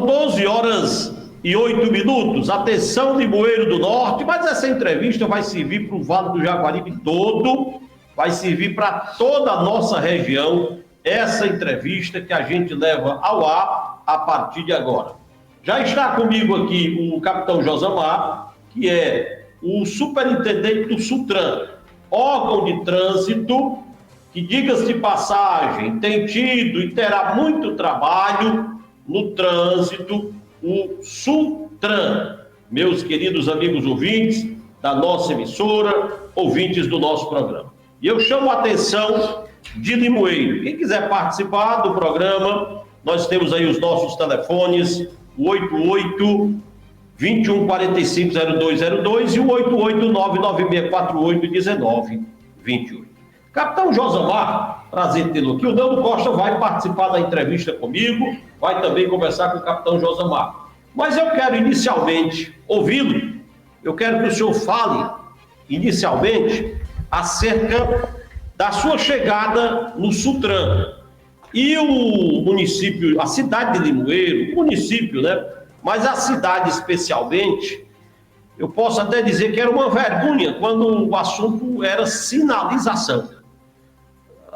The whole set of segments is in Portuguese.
São 12h08. Atenção, Limoeiro do Norte, mas essa entrevista vai servir para o Vale do Jaguaribe todo, vai servir para toda a nossa região, essa entrevista que a gente leva ao ar a partir de agora. Já está comigo aqui o capitão Josamar, que é o superintendente do SUTRAN, órgão de trânsito, que, diga-se de passagem, tem tido e terá muito trabalho no trânsito, o SUTRAN. Meus queridos amigos ouvintes da nossa emissora, ouvintes do nosso programa. E eu chamo a atenção de Limoeiro. Quem quiser participar do programa, nós temos aí os nossos telefones, o 88-2145-0202 e o 88996481928. Capitão Josamar, prazer tê-lo aqui. O Nando Costa vai participar da entrevista comigo, vai também conversar com o capitão Josamar. Mas eu quero inicialmente ouvi-lo, eu quero que o senhor fale inicialmente acerca da sua chegada no SUTRAN. E o município, a cidade de Limoeiro, o município, né? Mas a cidade especialmente, eu posso até dizer que era uma vergonha quando o assunto era sinalização.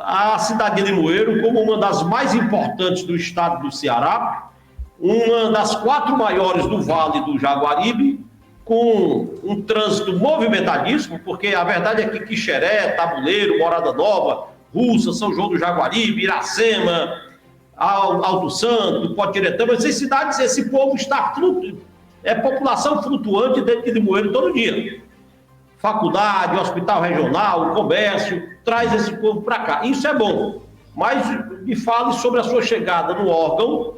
A cidade de Limoeiro, como uma das mais importantes do estado do Ceará, uma das 4 maiores do Vale do Jaguaribe, com um trânsito movimentadíssimo, porque a verdade é que Quixeré, Tabuleiro, Morada Nova, Russa, São João do Jaguaribe, Iracema, Alto Santo, Potiretama, essas cidades, esse povo está população flutuante dentro de Limoeiro todo dia. Faculdade, hospital regional, comércio, traz esse povo para cá. Isso é bom, mas me fale sobre a sua chegada no órgão.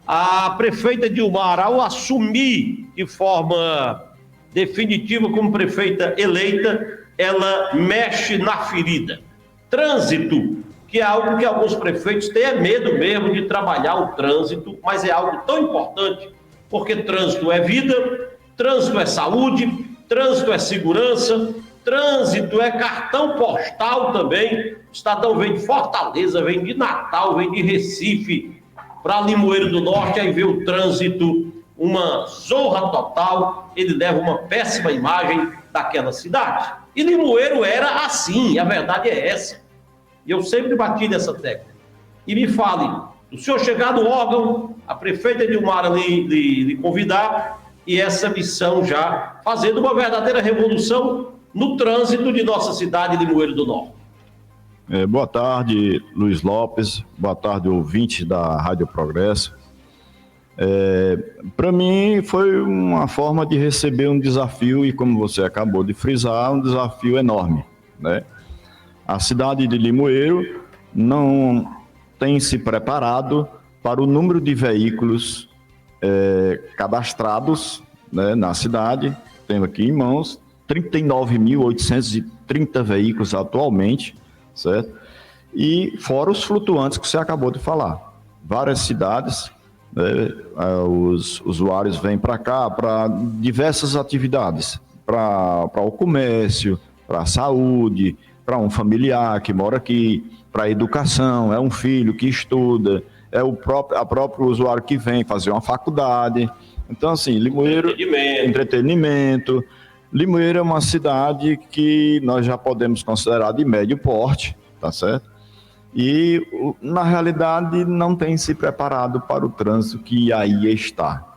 A prefeita Dilmar, ao assumir de forma definitiva como prefeita eleita, ela mexe na ferida. Trânsito, que é algo que alguns prefeitos têm medo mesmo de trabalhar o trânsito, mas é algo tão importante, porque trânsito é vida, trânsito é saúde, trânsito é segurança, trânsito é cartão postal também. O cidadão vem de Fortaleza, vem de Natal, vem de Recife, para Limoeiro do Norte, aí vê o trânsito, uma zorra total, ele leva uma péssima imagem daquela cidade. E Limoeiro era assim, a verdade é essa. E eu sempre bati nessa tecla. E me fale, o senhor chegar no órgão, a prefeita Dilmar lhe convidar, e essa missão já fazendo uma verdadeira revolução no trânsito de nossa cidade, Limoeiro do Norte. Boa tarde, Luiz Lopes. Boa tarde, ouvinte da Rádio Progresso. Para mim, foi uma forma de receber um desafio, e como você acabou de frisar, um desafio enorme, né? A cidade de Limoeiro não tem se preparado para o número de veículos cadastrados, né, na cidade. Tenho aqui em mãos 39.830 veículos atualmente, certo? E fora os flutuantes que você acabou de falar. Várias cidades, né, os usuários vêm para cá para diversas atividades, para o comércio, para a saúde, para um familiar que mora aqui, para a educação, é um filho que estuda, é a próprio usuário que vem fazer uma faculdade. Então, assim, Limoeiro... Entretenimento. Limoeiro é uma cidade que nós já podemos considerar de médio porte, tá certo? E, na realidade, não tem se preparado para o trânsito que aí está.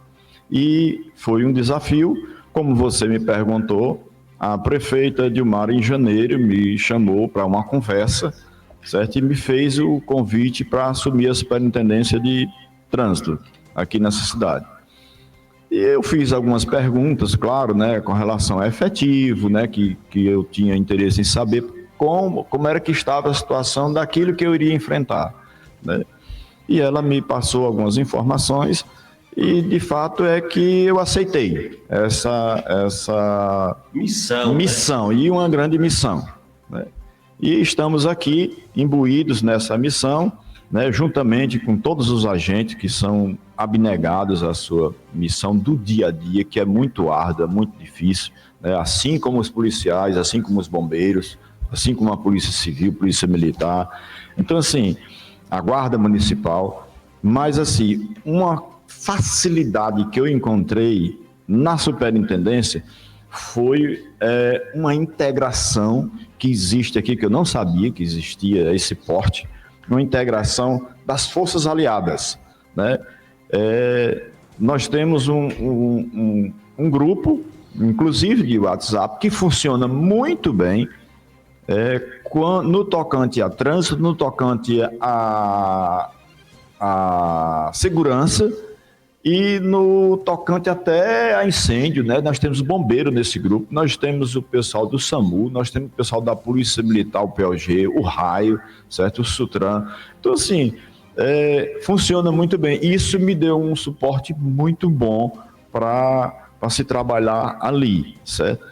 E foi um desafio, como você me perguntou, a prefeita Dilmar, em janeiro, me chamou para uma conversa, certo? E me fez o convite para assumir a superintendência de trânsito aqui nessa cidade. E eu fiz algumas perguntas, claro, né, com relação a efetivo, né, que eu tinha interesse em saber como era que estava a situação daquilo que eu iria enfrentar, né? E ela me passou algumas informações e, de fato, é que eu aceitei essa missão, né? E uma grande missão, né? E estamos aqui imbuídos nessa missão, né, juntamente com todos os agentes que são abnegados à sua missão do dia a dia, que é muito árdua, muito difícil, né, assim como os policiais, assim como os bombeiros, assim como a Polícia Civil, Polícia Militar. Então, assim, a Guarda Municipal, mas, assim, uma facilidade que eu encontrei na superintendência foi uma integração que existe aqui, que eu não sabia que existia esse porte, uma integração das forças aliadas, né? Nós temos um grupo, inclusive de WhatsApp, que funciona muito bem no tocante a trânsito, no tocante a segurança e no tocante até a incêndio, né? Nós temos bombeiro nesse grupo, nós temos o pessoal do SAMU, nós temos o pessoal da Polícia Militar, o PLG, o Raio, certo? O Sutran. Então, assim, funciona muito bem. Isso me deu um suporte muito bom para se trabalhar ali, certo?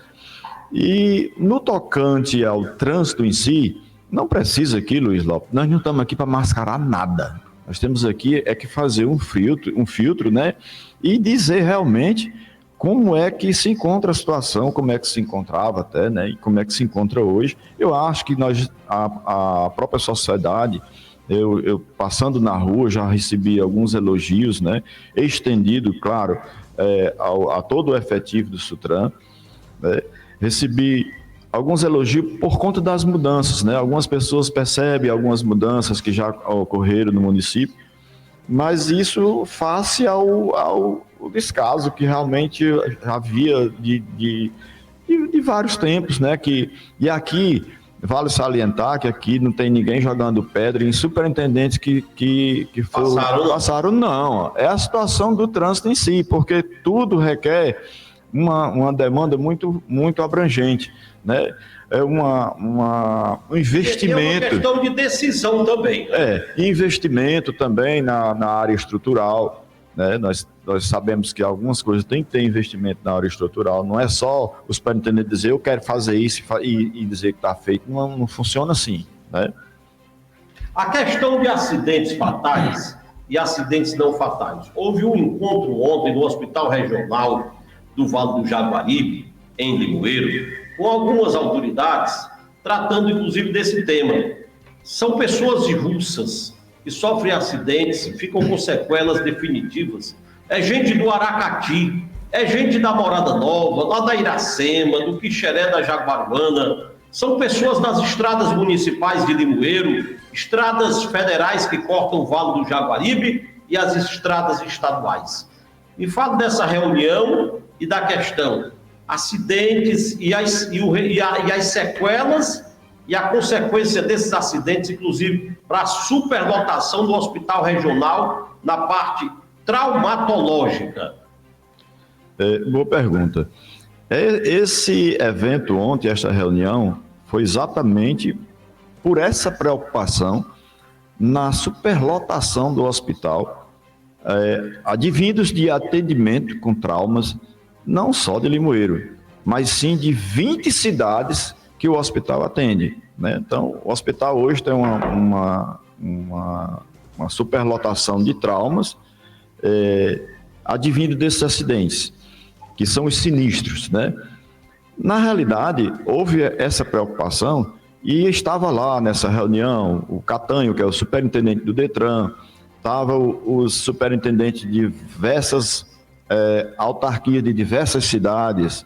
E no tocante ao trânsito em si, não precisa aqui, Luiz Lopes, nós não estamos aqui para mascarar nada. Nós temos aqui que fazer um filtro, né? E dizer realmente como é que se encontra a situação, como é que se encontrava até, né? E como é que se encontra hoje. Eu acho que a própria sociedade, eu passando na rua, já recebi alguns elogios, né? Estendido, claro, a todo o efetivo do Sutran, né? Recebi alguns elogios por conta das mudanças, né? Algumas pessoas percebem algumas mudanças que já ocorreram no município, mas isso face ao descaso que realmente havia de vários tempos, né? E aqui, vale salientar que aqui não tem ninguém jogando pedra em superintendentes que passaram, não. É a situação do trânsito em si, porque tudo requer uma demanda muito, muito abrangente, né? É um investimento. É uma questão de decisão também. Investimento também na área estrutural, né? Nós sabemos que algumas coisas têm que ter investimento na área estrutural, não é só o superintendente dizer eu quero fazer isso e dizer que está feito, não funciona assim, né? A questão de acidentes fatais e acidentes não fatais. Houve um encontro ontem no Hospital Regional do Vale do Jaguaribe, em Limoeiro, com algumas autoridades, tratando inclusive desse tema. São pessoas russas que sofrem acidentes, ficam com sequelas definitivas. É gente do Aracati, é gente da Morada Nova, lá da Iracema, do Quixeré da Jaguaruana. São pessoas das estradas municipais de Limoeiro, estradas federais que cortam o Vale do Jaguaribe e as estradas estaduais. Me fala dessa reunião e da questão acidentes e as sequelas e a consequência desses acidentes, inclusive para a superlotação do hospital regional na parte traumatológica. Boa pergunta. Esse evento ontem, esta reunião, foi exatamente por essa preocupação na superlotação do hospital, advindos de atendimento com traumas, não só de Limoeiro, mas sim de 20 cidades que o hospital atende, né? Então, o hospital hoje tem uma superlotação de traumas advindo desses acidentes, que são os sinistros, né? Na realidade, houve essa preocupação e estava lá nessa reunião o Catanho, que é o superintendente do Detran, estava os superintendentes de diversas autarquias de diversas cidades,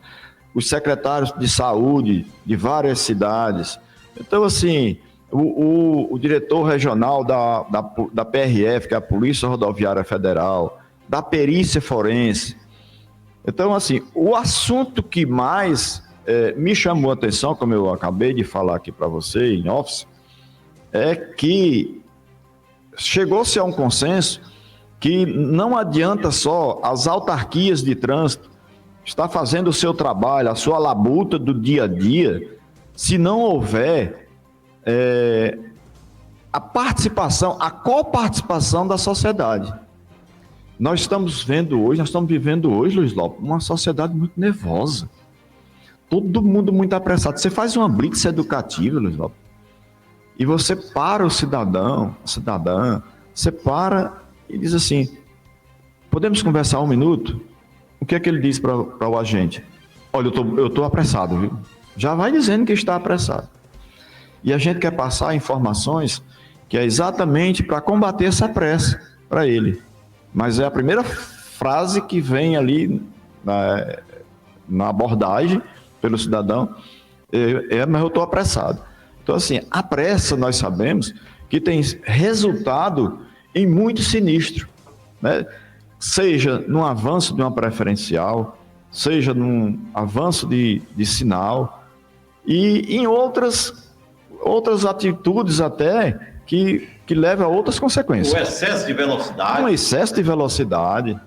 os secretários de saúde de várias cidades. Então, assim, o diretor regional da PRF, que é a Polícia Rodoviária Federal, da perícia forense. Então, assim, o assunto que mais me chamou a atenção, como eu acabei de falar aqui para você em office, é que chegou-se a um consenso que não adianta só as autarquias de trânsito estar fazendo o seu trabalho, a sua labuta do dia a dia, se não houver a participação, a coparticipação da sociedade. Nós estamos vivendo hoje, Luiz Lopes, uma sociedade muito nervosa. Todo mundo muito apressado. Você faz uma blitz educativa, Luiz Lopes, e você para o cidadão, a cidadã, você para e diz assim, podemos conversar um minuto? O que é que ele diz para o agente? Olha, eu estou apressado, viu? Já vai dizendo que está apressado. E a gente quer passar informações que é exatamente para combater essa pressa para ele. mas é a primeira frase que vem ali na abordagem pelo cidadão, mas eu estou apressado. Então, assim, a pressa, nós sabemos que tem resultado em muito sinistro, né? Seja no avanço de uma preferencial, seja num avanço de sinal e em outras atitudes até que levam a outras consequências. O excesso de velocidade. Um excesso de velocidade.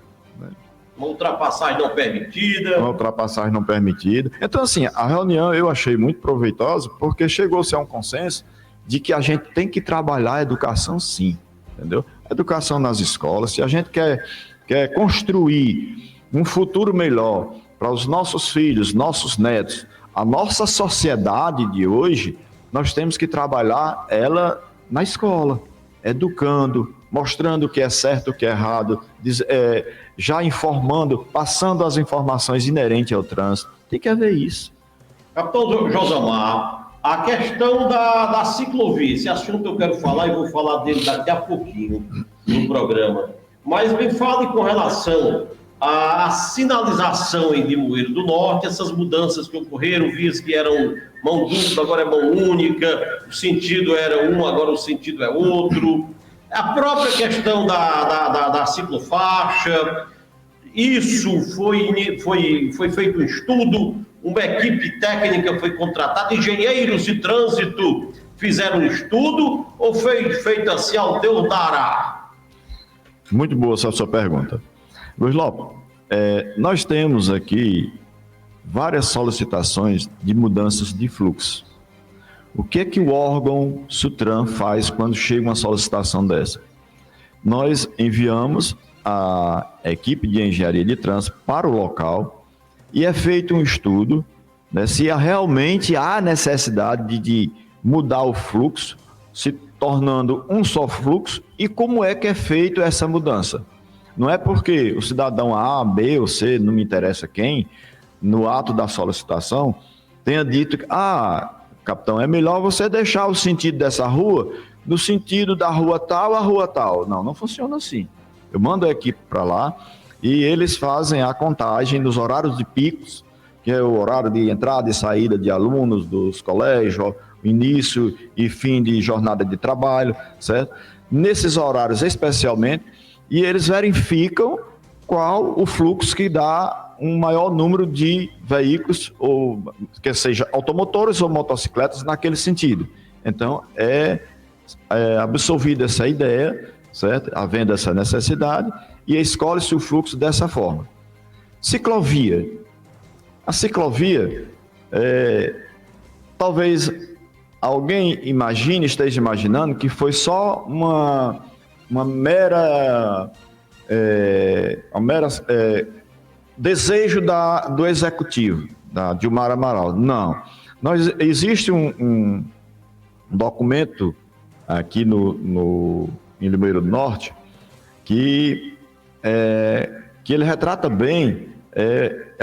Uma ultrapassagem não permitida. Uma ultrapassagem não permitida. Então, assim, a reunião eu achei muito proveitosa porque chegou-se a um consenso de que a gente tem que trabalhar a educação sim, entendeu? Educação nas escolas. Se a gente quer construir um futuro melhor para os nossos filhos, nossos netos, a nossa sociedade de hoje, nós temos que trabalhar ela na escola, educando, mostrando o que é certo, o que é errado, já informando, passando as informações inerentes ao trânsito. Tem que haver isso. Capitão Josamar, a questão da ciclovia, esse assunto eu quero falar e vou falar dele daqui a pouquinho no programa. Mas me fale com relação à sinalização em Limoeiro do Norte, essas mudanças que ocorreram, vias que eram mão dupla, agora é mão única, o sentido era um, agora o sentido é outro. A própria questão da ciclofaixa, isso foi feito um estudo, uma equipe técnica foi contratada, engenheiros de trânsito fizeram um estudo ou foi feito assim ao Deus dará? Muito boa essa sua pergunta. Luiz Lopes, nós temos aqui várias solicitações de mudanças de fluxo. O que é que o órgão SUTRAN faz quando chega uma solicitação dessa? Nós enviamos a equipe de engenharia de trânsito para o local e é feito um estudo, né, se realmente há necessidade de mudar o fluxo, se tornando um só fluxo, e como é que é feito essa mudança. Não é porque o cidadão A, B ou C, não me interessa quem, no ato da solicitação, tenha dito que, capitão, é melhor você deixar o sentido dessa rua no sentido da rua tal a rua tal. Não funciona assim. Eu mando a equipe para lá e eles fazem a contagem dos horários de picos, que é o horário de entrada e saída de alunos dos colégios, início e fim de jornada de trabalho, certo? Nesses horários especialmente, e eles verificam qual o fluxo que dá um maior número de veículos, ou que seja automotores ou motocicletas naquele sentido. Então, é absorvida essa ideia, certo? Havendo essa necessidade, e escolhe-se o fluxo dessa forma. Ciclovia. A ciclovia, talvez alguém esteja imaginando que foi só uma mera desejo do executivo, da Dilma Amaral. Não. Existe um documento aqui em Limoeiro do Norte que ele retrata bem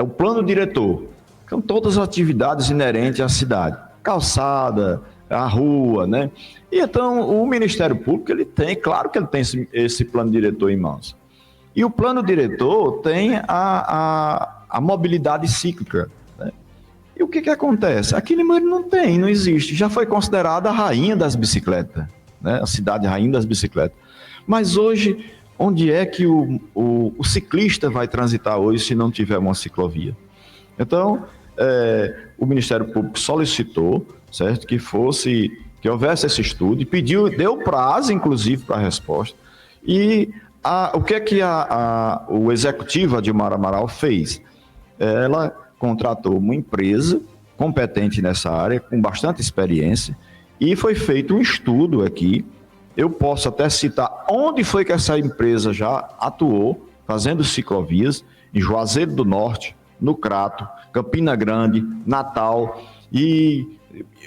o plano diretor. São todas as atividades inerentes à cidade. Calçada, a rua, né? E então o Ministério Público, claro que ele tem esse plano diretor em mãos. E o plano diretor tem a mobilidade cíclica, né? E o que acontece? Aqui em Limoeiro não existe. Já foi considerada a rainha das bicicletas, né? A cidade rainha das bicicletas. Mas hoje, onde é que o ciclista vai transitar hoje se não tiver uma ciclovia? Então, o Ministério Público solicitou, certo, que houvesse esse estudo e deu prazo, inclusive, para a resposta. E o que é que o executivo, a Dilma Amaral, fez? Ela contratou uma empresa competente nessa área, com bastante experiência, e foi feito um estudo aqui. Eu posso até citar onde foi que essa empresa já atuou, fazendo ciclovias, em Juazeiro do Norte, no Crato, Campina Grande, Natal e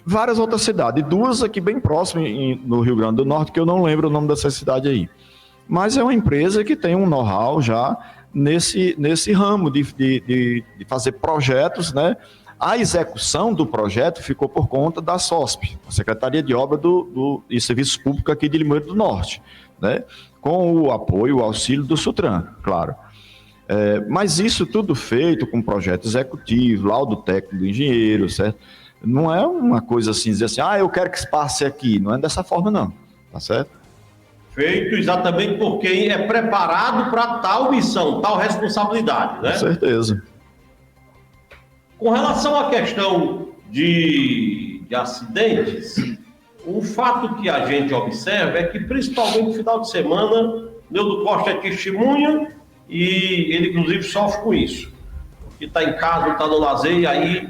várias outras cidades. Duas aqui bem próximas no Rio Grande do Norte, que eu não lembro o nome dessa cidade aí. Mas é uma empresa que tem um know-how já nesse ramo de fazer projetos, né? A execução do projeto ficou por conta da SOSP, a Secretaria de Obras e Serviços Públicos aqui de Limoeiro do Norte, né? com o apoio, o auxílio do Sutran, claro. Mas isso tudo feito com projeto executivo, laudo técnico do engenheiro, certo? Não é uma coisa assim, dizer assim, eu quero que se passe aqui. Não é dessa forma, não. Tá certo? Feito exatamente porque é preparado para tal missão, tal responsabilidade, né? Com certeza. Com relação à questão de acidentes, um fato que a gente observa é que, principalmente no final de semana, Neudo Costa é testemunha e ele, inclusive, sofre com isso. Porque está em casa, está no lazer, e aí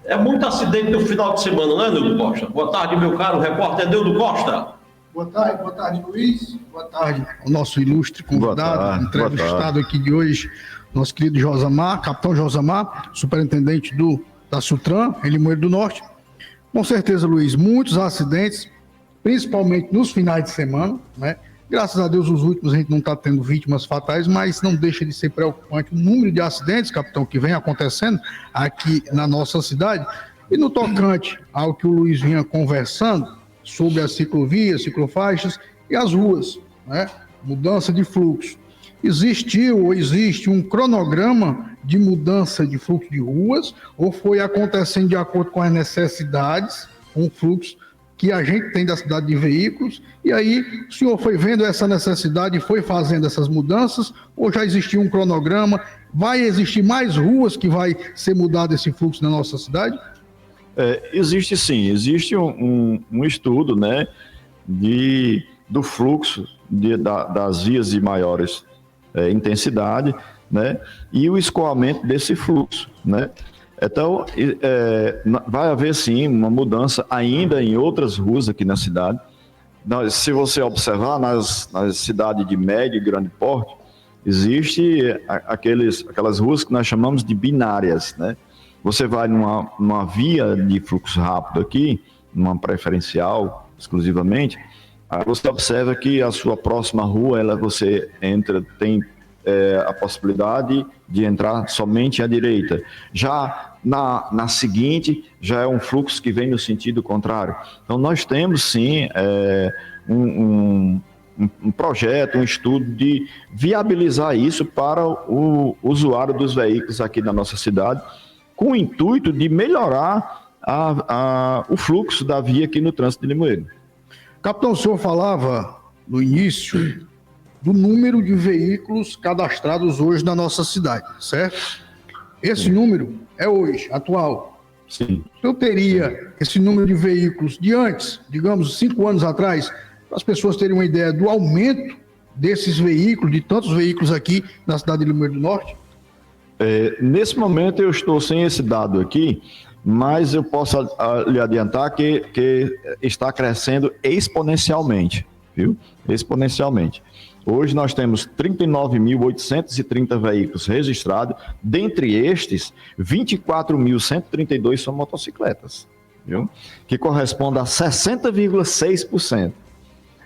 é muito acidente no final de semana, né, Neudo Costa? Boa tarde, meu caro repórter Neudo Costa. Boa tarde, Luiz. Boa tarde ao nosso ilustre convidado, entrevistado aqui de hoje, nosso querido Josamar, capitão Josamar, superintendente da Sutran, em Limoeiro do Norte. Com certeza, Luiz, muitos acidentes, principalmente nos finais de semana, né? Graças a Deus, os últimos a gente não está tendo vítimas fatais, mas não deixa de ser preocupante o número de acidentes, capitão, que vem acontecendo aqui na nossa cidade. E no tocante ao que o Luiz vinha conversando sobre as ciclovias, ciclofaixas e as ruas, né? Mudança de fluxo. Existiu ou existe um cronograma de mudança de fluxo de ruas ou foi acontecendo de acordo com as necessidades, um fluxo que a gente tem da cidade de veículos, e aí o senhor foi vendo essa necessidade e foi fazendo essas mudanças, ou já existiu um cronograma? Vai existir mais ruas que vai ser mudado esse fluxo na nossa cidade? Existe sim, existe um estudo, né, do fluxo das vias de maiores intensidade, né, e o escoamento desse fluxo, né. Então, vai haver sim uma mudança ainda em outras ruas aqui na cidade. Se você observar, nas cidades de médio e grande porte, existe aquelas ruas que nós chamamos de binárias, né? Você vai numa via de fluxo rápido aqui, numa preferencial exclusivamente, aí você observa que a sua próxima rua, você entra, tem a possibilidade de entrar somente à direita. Já na seguinte, já é um fluxo que vem no sentido contrário. Então, nós temos, sim, um projeto, um estudo de viabilizar isso para o usuário dos veículos aqui na nossa cidade, com o intuito de melhorar o fluxo da via aqui no trânsito de Limoeiro. Capitão, o senhor falava no início do número de veículos cadastrados hoje na nossa cidade, certo? Esse número é hoje, atual. Sim. O senhor teria esse número de veículos de antes, digamos, 5 anos atrás, para as pessoas terem uma ideia do aumento desses veículos, de tantos veículos aqui na cidade de Limoeiro do Norte? Nesse momento eu estou sem esse dado aqui, mas eu posso lhe adiantar que está crescendo exponencialmente, viu? Exponencialmente. Hoje nós temos 39.830 veículos registrados, dentre estes, 24.132 são motocicletas, viu? Que corresponde a 60,6%.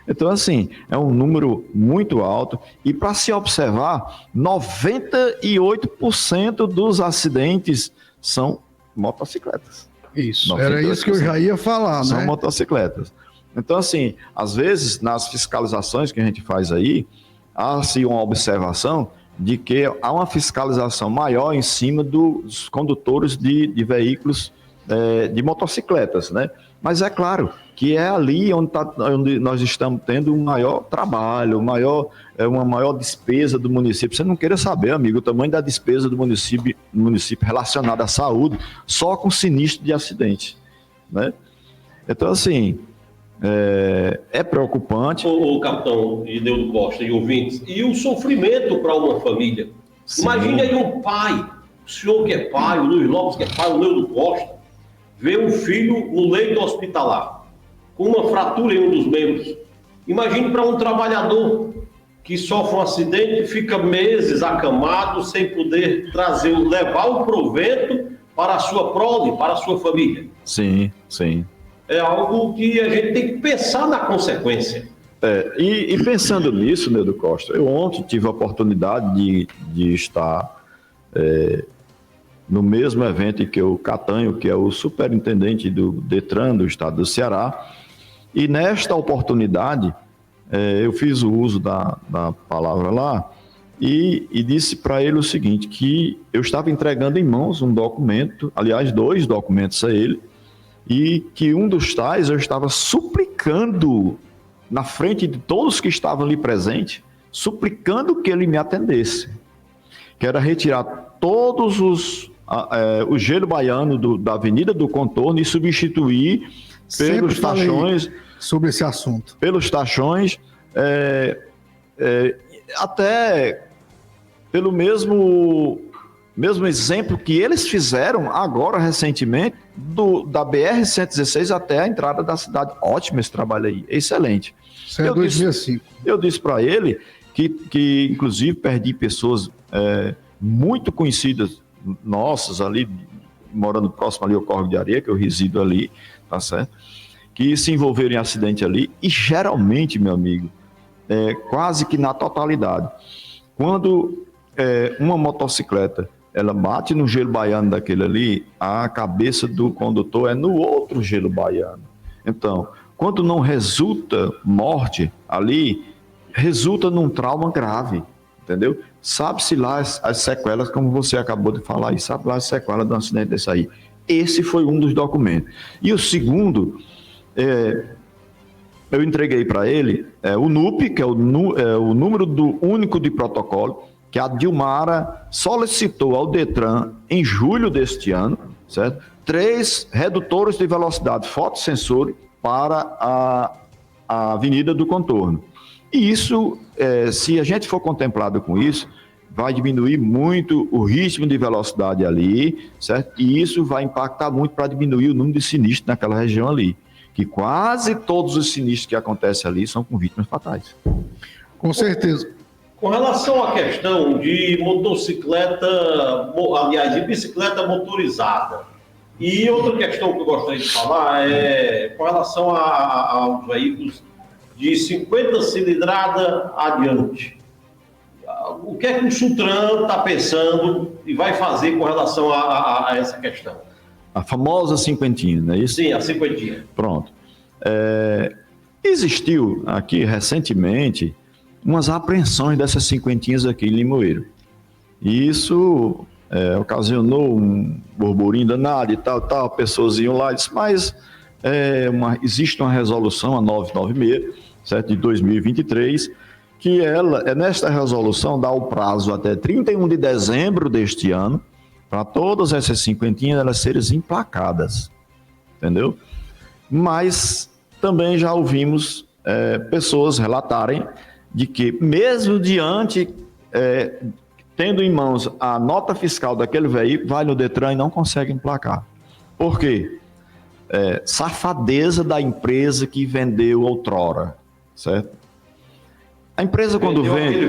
Então, assim, é um número muito alto e, para se observar, 98% dos acidentes são motocicletas. Isso, era isso que eu já ia falar, são né? São motocicletas. Então, assim, às vezes, nas fiscalizações que a gente faz aí, há-se uma observação de que há uma fiscalização maior em cima dos condutores de veículos de motocicletas, né? Mas é claro que é ali onde nós estamos tendo um maior trabalho, uma maior despesa do município. Você não queira saber, amigo, o tamanho da despesa do município relacionada à saúde, só com sinistro de acidente, né? Então, assim, é preocupante. O capitão Neudo Costa e ouvintes, e o sofrimento para uma família. Sim. Imagine aí um pai, o senhor que é pai, o Luiz Lopes que é pai, o Neudo Costa, vê um filho no leito hospitalar, com uma fratura em um dos membros. Imagine para um trabalhador que sofre um acidente e fica meses acamado sem poder levar o provento para a sua prole, para a sua família. Sim, sim. É algo que a gente tem que pensar na consequência. E pensando nisso, Neudo Costa, eu ontem tive a oportunidade de estar no mesmo evento que o Catanho, que é o superintendente do Detran do estado do Ceará, e nesta oportunidade eu fiz o uso da palavra lá e disse para ele o seguinte, que eu estava entregando em mãos um documento, aliás, 2 documentos a ele, e que um dos tais eu estava suplicando na frente de todos que estavam ali presentes, suplicando que ele me atendesse, que era retirar todos o gelo baiano da Avenida do Contorno e substituir pelos tachões sobre esse assunto. Pelos tachões, até pelo mesmo exemplo que eles fizeram agora recentemente da BR-116 até a entrada da cidade. Ótimo esse trabalho aí, excelente. Isso é 2005. Eu disse para ele que inclusive perdi pessoas muito conhecidas nossas ali, morando próximo ali ao Córrego de Areia, que eu resido ali, tá certo? Que se envolveram em acidente ali, e geralmente, meu amigo, quase que na totalidade, quando uma motocicleta ela bate no gelo baiano daquele ali, a cabeça do condutor é no outro gelo baiano. Então, quando não resulta morte ali, resulta num trauma grave, entendeu? Sabe-se lá as sequelas, como você acabou de falar, e sabe lá as sequelas de um acidente desse aí. Esse foi um dos documentos. E o segundo, eu entreguei para ele o NUP, que é o número único de protocolo, que a Dilmara solicitou ao Detran em julho deste ano, certo? 3 redutores de velocidade fotossensores para a Avenida do Contorno. E isso, se a gente for contemplado com isso, vai diminuir muito o ritmo de velocidade ali, certo? E isso vai impactar muito para diminuir o número de sinistros naquela região ali, que quase todos os sinistros que acontecem ali são com vítimas fatais. Com certeza. Com relação à questão de motocicleta, aliás, de bicicleta motorizada, e outra questão que eu gostaria de falar é com relação aos veículos de 50 cilindrada adiante. O que é que o Sutran está pensando e vai fazer com relação a essa questão? A famosa cinquentinha, não é isso? Sim, a cinquentinha. Pronto. Existiu aqui recentemente umas apreensões dessas cinquentinhas aqui em Limoeiro. E isso ocasionou um burburinho danado e tal, pessoas iam lá e disse, mas existe uma resolução, a 996, certo, de 2023, que nesta resolução dá o prazo até 31 de dezembro deste ano para todas essas cinquentinhas elas serem emplacadas, entendeu? Mas também já ouvimos pessoas relatarem de que mesmo tendo em mãos a nota fiscal daquele veículo, vai no Detran e não consegue emplacar. Por quê? Safadeza da empresa que vendeu outrora, certo? A empresa quando vende...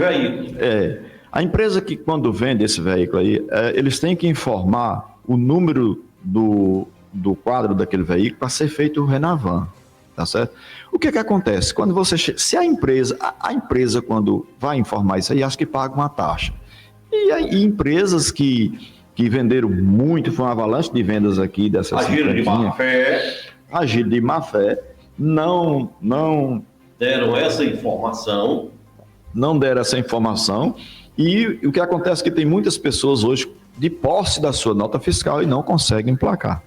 A empresa que quando vende esse veículo aí, eles têm que informar o número do quadro daquele veículo para ser feito o Renavan, tá certo? O que acontece? Quando se a empresa quando vai informar isso aí, acho que paga uma taxa. E empresas que venderam muito, foi uma avalanche de vendas aqui dessas agiram de má fé. Agiram de má fé, não deram essa informação. Não deram essa informação. E o que acontece é que tem muitas pessoas hoje de posse da sua nota fiscal e não conseguem emplacar.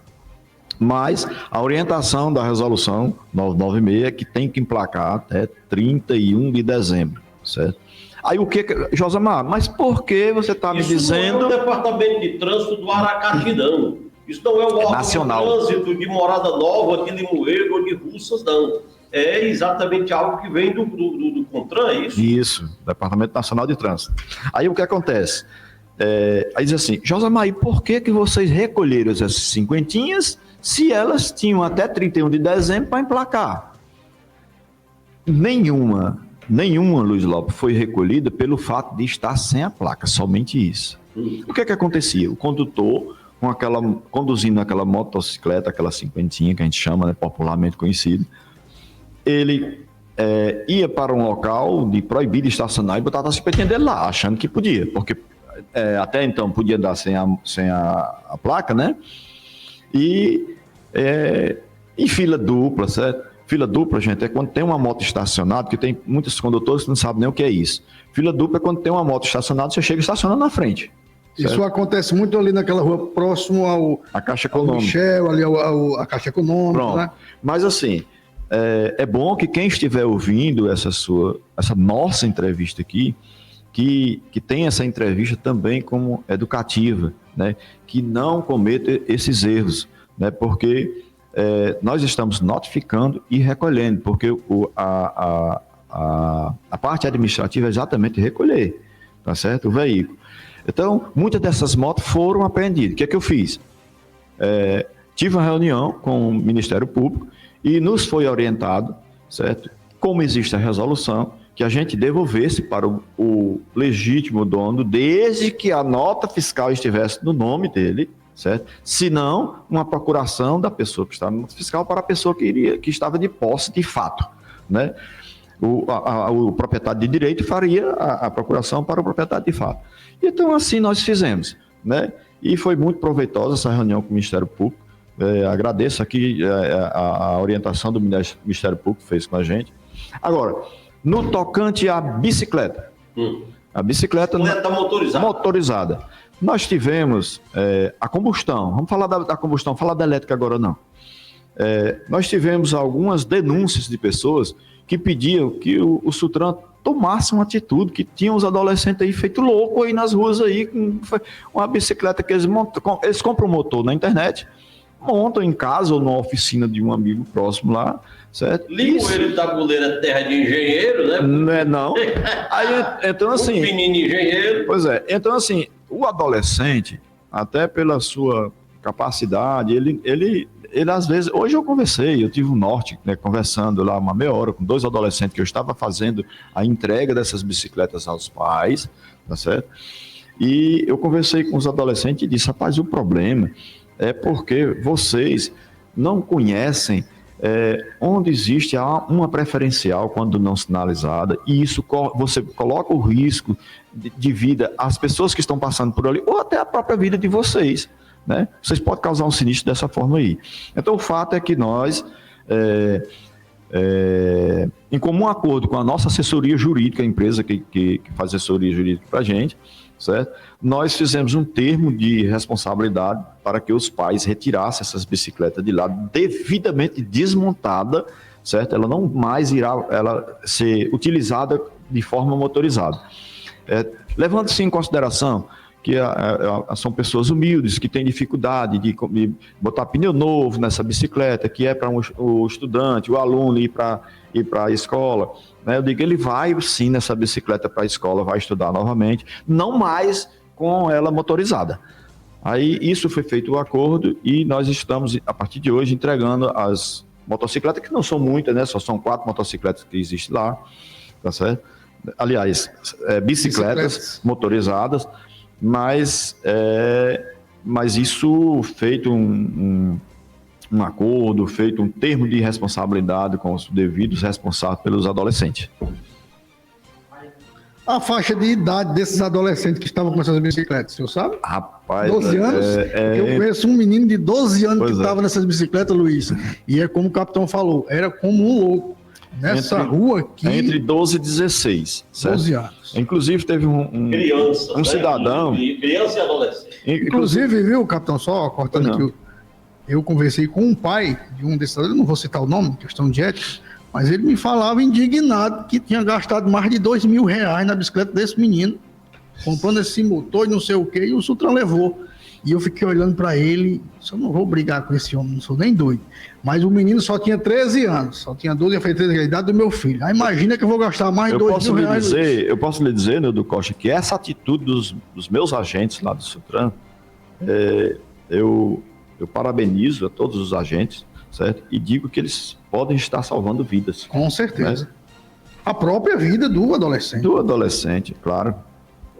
Mas a orientação da resolução 996 é que tem que emplacar até 31 de dezembro, certo? Aí o que... Josamar, mas por que você está me dizendo... Isso não é o Departamento de Trânsito do Aracati, não. Isso não é o órgão nacional. De trânsito de Morada Nova, de Limoeiro ou de Russas, não. É exatamente algo que vem do CONTRAN, é isso? Isso, Departamento Nacional de Trânsito. Aí o que acontece? Aí diz assim, Josamar, e por que vocês recolheram essas cinquentinhas se elas tinham até 31 de dezembro para emplacar? Nenhuma, Luiz Lopes, foi recolhida pelo fato de estar sem a placa, somente isso. O que acontecia? O condutor, conduzindo aquela motocicleta, aquela cinquentinha que a gente chama, né, popularmente conhecido, ele ia para um local de proibido estacionar e botava a cinquentinha dele lá, achando que podia, porque até então podia andar sem a placa, né? E em fila dupla, certo? Fila dupla, gente, é quando tem uma moto estacionada, que tem muitos condutores que não sabem nem o que é isso. Fila dupla é quando tem uma moto estacionada, você chega e estaciona na frente. Isso certo? acontece muito ali naquela rua próximo a Caixa ao Econômica. Michel, ali a Caixa Econômica, Pronto. né? Mas assim, é bom que quem estiver ouvindo essa nossa entrevista aqui, que tem essa entrevista também como educativa, né? Que não cometa esses erros, né? Porque nós estamos notificando e recolhendo, porque a parte administrativa é exatamente recolher, tá certo? O veículo. Então, muitas dessas motos foram apreendidas. O que é que eu fiz? Tive uma reunião com o Ministério Público e nos foi orientado, certo? Como existe a resolução, que a gente devolvesse para o legítimo dono, desde que a nota fiscal estivesse no nome dele, certo? Se não, uma procuração da pessoa que está na nota fiscal para a pessoa que estava de posse de fato, né? O proprietário de direito faria a procuração para o proprietário de fato. Então, assim nós fizemos, né? E foi muito proveitosa essa reunião com o Ministério Público. Agradeço aqui a orientação do Ministério Público que fez com a gente. Agora, no tocante à bicicleta, a bicicleta motorizada, nós tivemos a combustão. Vamos falar da combustão, falar da elétrica agora não. Nós tivemos algumas denúncias de pessoas que pediam que o Sutran tomasse uma atitude, que tinham os adolescentes aí feito louco aí nas ruas aí, com uma bicicleta que eles compram um motor na internet, montam em casa ou na oficina de um amigo próximo lá, certo? Liga ele da tabuleira terra de engenheiro, né? Não é não. Aí, então assim... Um menino engenheiro. Pois é. Então assim, o adolescente, até pela sua capacidade, ele às vezes... Hoje eu tive um norte, né, conversando lá uma meia hora com 2 adolescentes que eu estava fazendo a entrega dessas bicicletas aos pais, tá certo? E eu conversei com os adolescentes e disse, rapaz, o problema é porque vocês não conhecem onde existe uma preferencial quando não sinalizada, e isso você coloca o risco de vida às pessoas que estão passando por ali, ou até a própria vida de vocês, né? Vocês podem causar um sinistro dessa forma aí. Então o fato é que nós, em comum acordo com a nossa assessoria jurídica, a empresa que faz assessoria jurídica para a gente, certo? Nós fizemos um termo de responsabilidade para que os pais retirassem essas bicicletas de lá devidamente desmontada, certo? Ela não mais irá ser utilizada de forma motorizada. Levando-se em consideração que são pessoas humildes, que têm dificuldade de botar pneu novo nessa bicicleta, que é para o estudante, o aluno ir para a escola, né? Eu digo, ele vai sim nessa bicicleta para a escola, vai estudar novamente, não mais com ela motorizada. Aí isso foi feito o acordo e nós estamos, a partir de hoje, entregando as motocicletas, que não são muitas, né? Só são 4 motocicletas que existem lá, tá certo? Aliás, bicicletas motorizadas, mas isso feito um acordo, feito um termo de responsabilidade com os devidos responsáveis pelos adolescentes. A faixa de idade desses adolescentes que estavam com essas bicicletas, o senhor sabe? Rapaz, 12 anos. Eu conheço um menino de 12 anos que estava nessas bicicletas, Luiz. E é como o capitão falou, era como um louco. Nessa rua aqui... Entre 12 e 16. Certo? 12 anos. Inclusive teve Criança, um cidadão... Criança e adolescente. Inclusive, viu, capitão, só cortando aqui, eu conversei com um pai de um desses, eu não vou citar o nome, questão de ética, mas ele me falava indignado que tinha gastado mais de R$2.000 na bicicleta desse menino, comprando esse motor e não sei o que, e o Sutran levou. E eu fiquei olhando para ele, eu não vou brigar com esse homem, não sou nem doido. Mas o menino só tinha 13 anos, só tinha 12, eu falei 13 anos, a idade do meu filho. Aí imagina que eu vou gastar mais de R$2.000. Eu posso lhe dizer, Nildo Costa, que essa atitude dos meus agentes lá do Sutran, eu parabenizo a todos os agentes, certo? E digo que eles podem estar salvando vidas. Com certeza. Né? A própria vida do adolescente. Do adolescente, claro.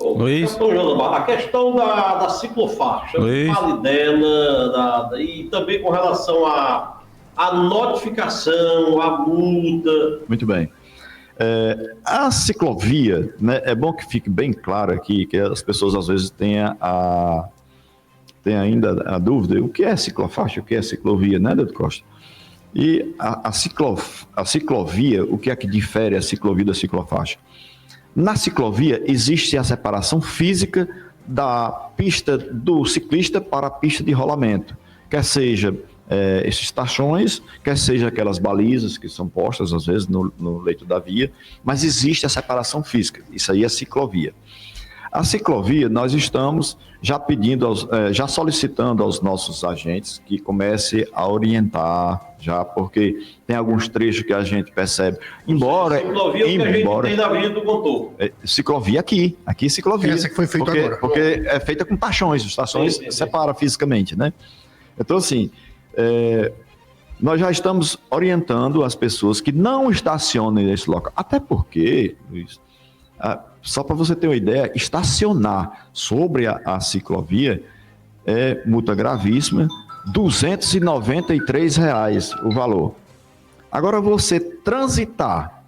Luiz. A questão da ciclofaixa, fale dela, e também com relação à notificação, à multa. Muito bem. A ciclovia, né, é bom que fique bem claro aqui, que as pessoas às vezes têm ainda a dúvida, o que é ciclofaixa, o que é ciclovia, né, Doutor Costa? E a ciclovia, o que é que difere a ciclovia da ciclofaixa? Na ciclovia existe a separação física da pista do ciclista para a pista de rolamento, quer seja esses tachões, quer seja aquelas balizas que são postas às vezes no leito da via, mas existe a separação física, isso aí é ciclovia. A ciclovia, nós estamos já pedindo, já solicitando aos nossos agentes que comece a orientar, já, porque tem alguns trechos que a gente percebe, embora... Ciclovia é o que a gente tem na Avenida do Contorno. Ciclovia aqui ciclovia. Essa que foi feita agora. Porque é feita com tachões, os tachões separam fisicamente, né? Então, assim, nós já estamos orientando as pessoas que não estacionem nesse local, até porque, Luiz, só para você ter uma ideia, estacionar sobre a ciclovia é multa gravíssima, R$ 293 o valor. Agora você transitar,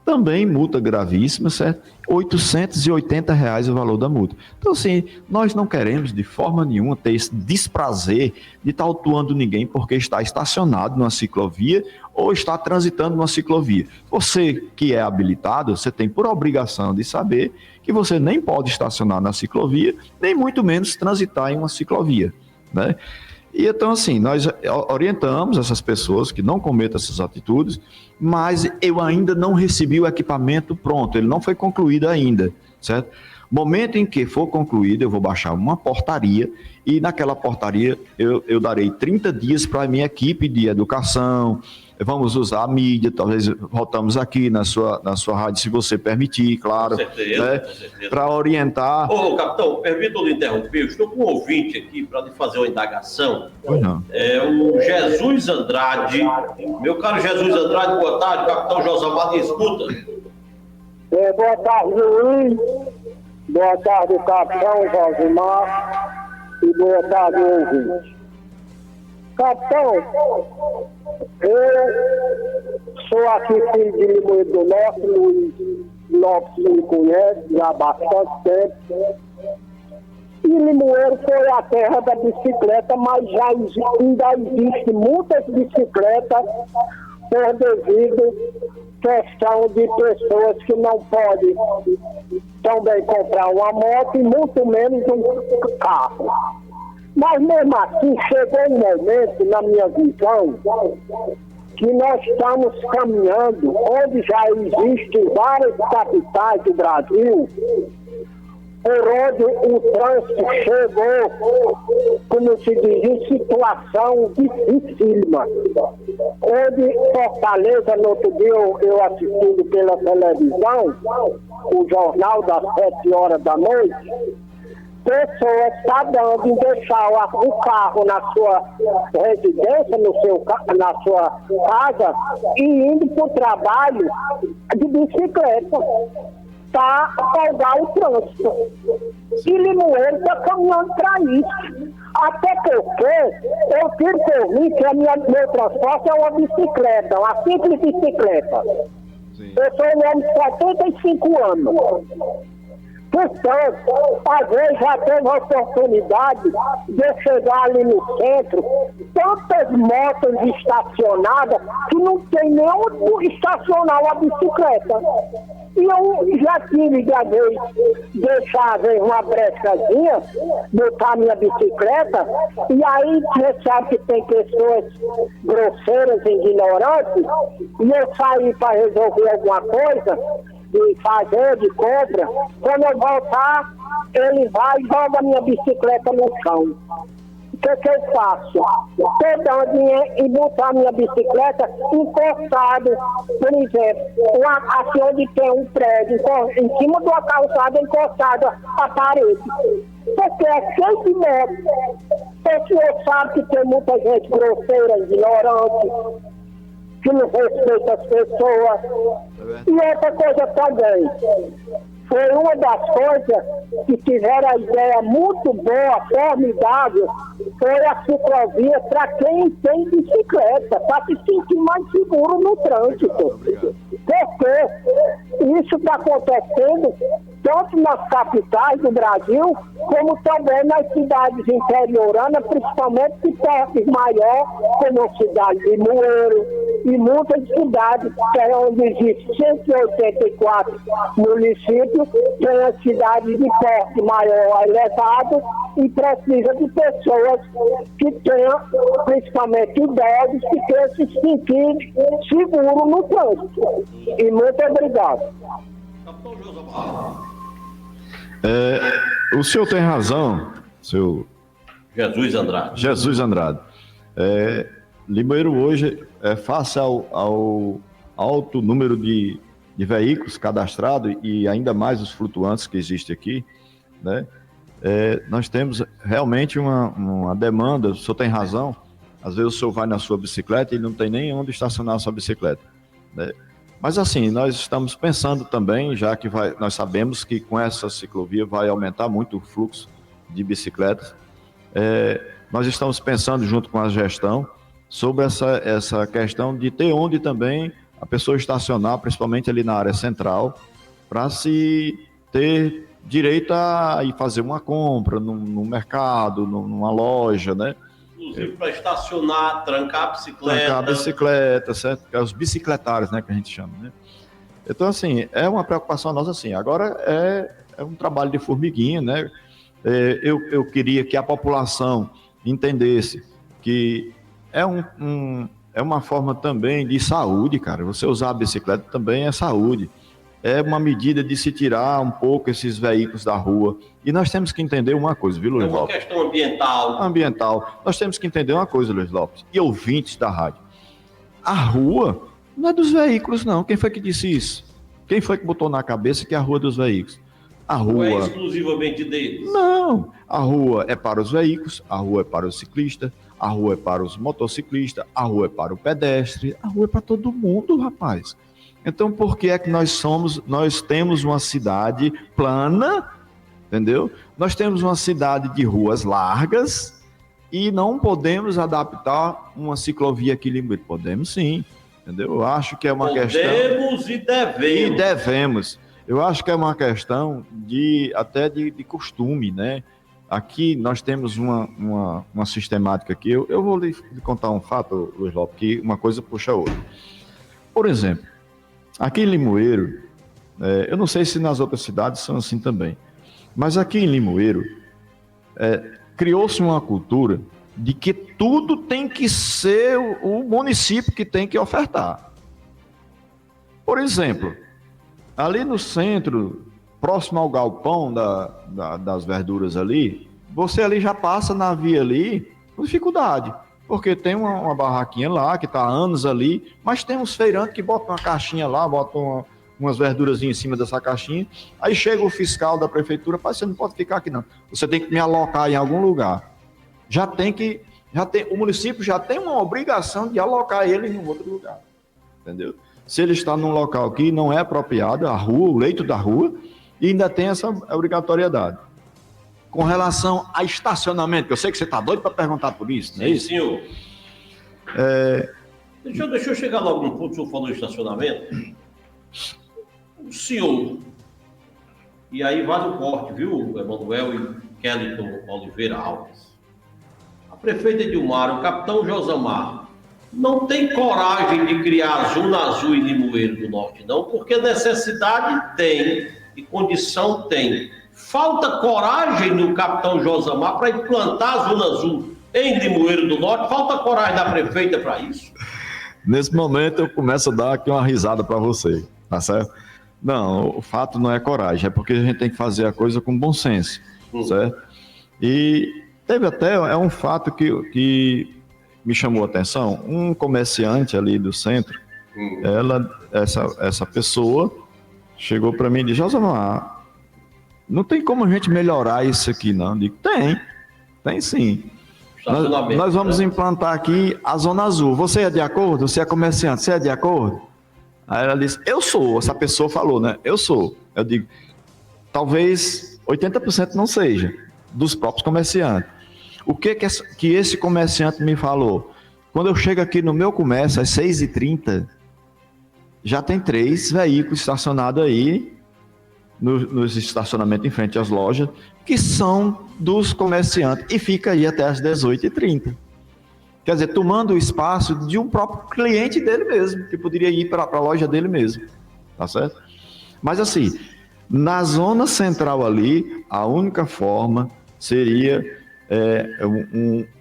também multa gravíssima, certo? R$ 880 o valor da multa. Então, assim, nós não queremos de forma nenhuma ter esse desprazer de estar autuando ninguém porque está estacionado numa ciclovia ou está transitando numa ciclovia. Você que é habilitado, você tem por obrigação de saber que você nem pode estacionar na ciclovia, nem muito menos transitar em uma ciclovia, né? E então, assim, nós orientamos essas pessoas que não cometam essas atitudes, mas eu ainda não recebi o equipamento pronto, ele não foi concluído ainda, certo? Momento em que for concluído, eu vou baixar uma portaria e naquela portaria eu darei 30 dias para a minha equipe de educação, vamos usar a mídia, talvez voltamos aqui na sua rádio, se você permitir, claro. Com certeza, né? com certeza. Para orientar... Ô, capitão, permita-me lhe interromper, eu estou com um ouvinte aqui para lhe fazer uma indagação. Pois não. É o Jesus Andrade. Meu caro Jesus Andrade, boa tarde, capitão Josamar, me escuta. Boa tarde, Luiz. Boa tarde, capitão Josimar. E boa tarde, ouvinte. Capitão, eu sou aqui filho de Limoeiro do Norte, Luiz Lopes me conhece já há bastante tempo. E Limoeiro foi a terra da bicicleta, mas ainda existe muitas bicicletas por devido questão de pessoas que não podem também comprar uma moto e muito menos um carro. Mas mesmo assim, chegou um momento, na minha visão, que nós estamos caminhando, onde já existem várias capitais do Brasil, por onde o trânsito chegou, como se diz, em situação dificílima. Onde Fortaleza, no outro dia, eu assistindo pela televisão, o jornal das 7 horas da noite, pessoas está dando em deixar o carro na sua residência, na sua casa, e indo para o trabalho de bicicleta para folgar o trânsito. E Limoeiro está caminhando para isso. Até porque eu tiro por mim que meu transporte é uma bicicleta, uma simples bicicleta. Sim. Eu sou um homem de 75 anos. Portanto, às vezes já teve a oportunidade de chegar ali no centro, tantas motos estacionadas que não tem nem onde estacionar uma bicicleta. E eu já tive de vez deixar uma brechazinha, botar minha bicicleta, e aí você sabe que tem pessoas grosseiras, ignorantes, e eu saí para resolver alguma coisa, de fazer, de compra, quando eu voltar, ele vai e joga a minha bicicleta no chão. O que eu faço? Estou dando e botar a minha bicicleta encostado, por exemplo, aqui onde tem um prédio, em cima de uma calçada encostada à parede. Porque é cheio de metros. O senhor sabe que tem muita gente grosseira, ignorante, que não respeita as pessoas. E outra coisa também, foi uma das coisas que tiveram a ideia muito boa, formidável, foi a ciclovia para quem tem bicicleta, para se sentir mais seguro no trânsito. Porque isso está acontecendo tanto nas capitais do Brasil, como também nas cidades interioranas, principalmente de porte maior, como a cidade de Moeiro e muitas cidades, que é onde existe 184 municípios, tem a cidade de porte maior elevado e precisa de pessoas que tenham, principalmente idosos, que tenham se sentir seguro no trânsito. E muito obrigado. Capitão Josamar. O senhor tem razão, seu Jesus Andrade. Limoeiro hoje, face ao alto número de veículos cadastrados e ainda mais os flutuantes que existem aqui, né? Nós temos realmente uma demanda. O senhor tem razão. Às vezes o senhor vai na sua bicicleta e não tem nem onde estacionar a sua bicicleta, né? Mas assim, nós estamos pensando também, já que nós sabemos que com essa ciclovia vai aumentar muito o fluxo de bicicletas, nós estamos pensando junto com a gestão sobre essa questão de ter onde também a pessoa estacionar, principalmente ali na área central, para se ter direito a ir fazer uma compra no mercado, numa loja, né? Inclusive para estacionar, trancar a bicicleta. Trancar a bicicleta, certo? Que é os bicicletários, né, que a gente chama, né? Então, assim, é uma preocupação nossa, assim. Agora, é um trabalho de formiguinha, né? Eu queria que a população entendesse que é uma forma também de saúde, cara. Você usar a bicicleta também é saúde. É uma medida de se tirar um pouco esses veículos da rua. E nós temos que entender uma coisa, viu, Luiz Lopes? É uma questão ambiental. Ambiental. Nós temos que entender uma coisa, Luiz Lopes, e ouvintes da rádio. A rua não é dos veículos, não. Quem foi que disse isso? Quem foi que botou na cabeça que é a rua dos veículos? A rua... Não é exclusivamente deles. Não. A rua é para os veículos, a rua é para o ciclista, a rua é para os motociclistas, a rua é para o pedestre, a rua é para todo mundo, rapaz. Então, por que é que nós temos uma cidade plana, entendeu? Nós temos uma cidade de ruas largas e não podemos adaptar uma ciclovia aqui em Limoeiro? Podemos sim, entendeu? Eu acho que é uma questão... Podemos e devemos. E devemos. Eu acho que é uma questão até de costume, né? Aqui nós temos uma sistemática aqui. Eu vou lhe contar um fato, Luiz Lopes, que uma coisa puxa a outra. Por exemplo, aqui em Limoeiro, eu não sei se nas outras cidades são assim também, mas aqui em Limoeiro, criou-se uma cultura de que tudo tem que ser o município que tem que ofertar. Por exemplo, ali no centro, próximo ao galpão das verduras ali, você ali já passa na via ali com dificuldade. Porque tem uma barraquinha lá, que está há anos ali, mas tem uns feirantes que botam uma caixinha lá, botam umas verduras em cima dessa caixinha, aí chega o fiscal da prefeitura, pai, você não pode ficar aqui não, você tem que me alocar em algum lugar. O município já tem uma obrigação de alocar ele em um outro lugar, entendeu? Se ele está num local que não é apropriado, a rua, o leito da rua, e ainda tem essa obrigatoriedade. Com relação a estacionamento, que eu sei que você está doido para perguntar por isso, não é isso? Sim, senhor. Deixa eu chegar logo no ponto, o senhor falou de estacionamento. O senhor, e aí vale o corte, viu, Emanuel e Kellyton Oliveira Alves. A prefeita Edilmar, o capitão Josamar, não tem coragem de criar a Zona Azul em Limoeiro do Norte, não, porque necessidade tem e condição tem. Falta coragem no capitão Josamar para implantar a Zona Azul em Limoeiro do Norte? Falta coragem da prefeita para isso? Nesse momento eu começo a dar aqui uma risada para você, tá certo? Não, o fato não é coragem, é porque a gente tem que fazer a coisa com bom senso, certo? E teve até, um fato que me chamou a atenção, um comerciante ali do centro, essa pessoa chegou para mim e disse, Josamar, não tem como a gente melhorar isso aqui não. Eu digo, tem sim. Nós vamos implantar aqui a Zona Azul. Você é de acordo? Você é comerciante, você é de acordo? Aí ela disse, eu sou. Essa pessoa falou, né? Eu sou. Eu digo, talvez 80% não seja, dos próprios comerciantes. O que esse comerciante me falou? Quando eu chego aqui no meu comércio, às 6h30, já tem 3 veículos estacionados aí, nos estacionamentos em frente às lojas, que são dos comerciantes, e fica aí até às 18h30. Quer dizer, tomando o espaço de um próprio cliente dele mesmo, que poderia ir para a loja dele mesmo, tá certo? Mas assim, na zona central ali, a única forma seria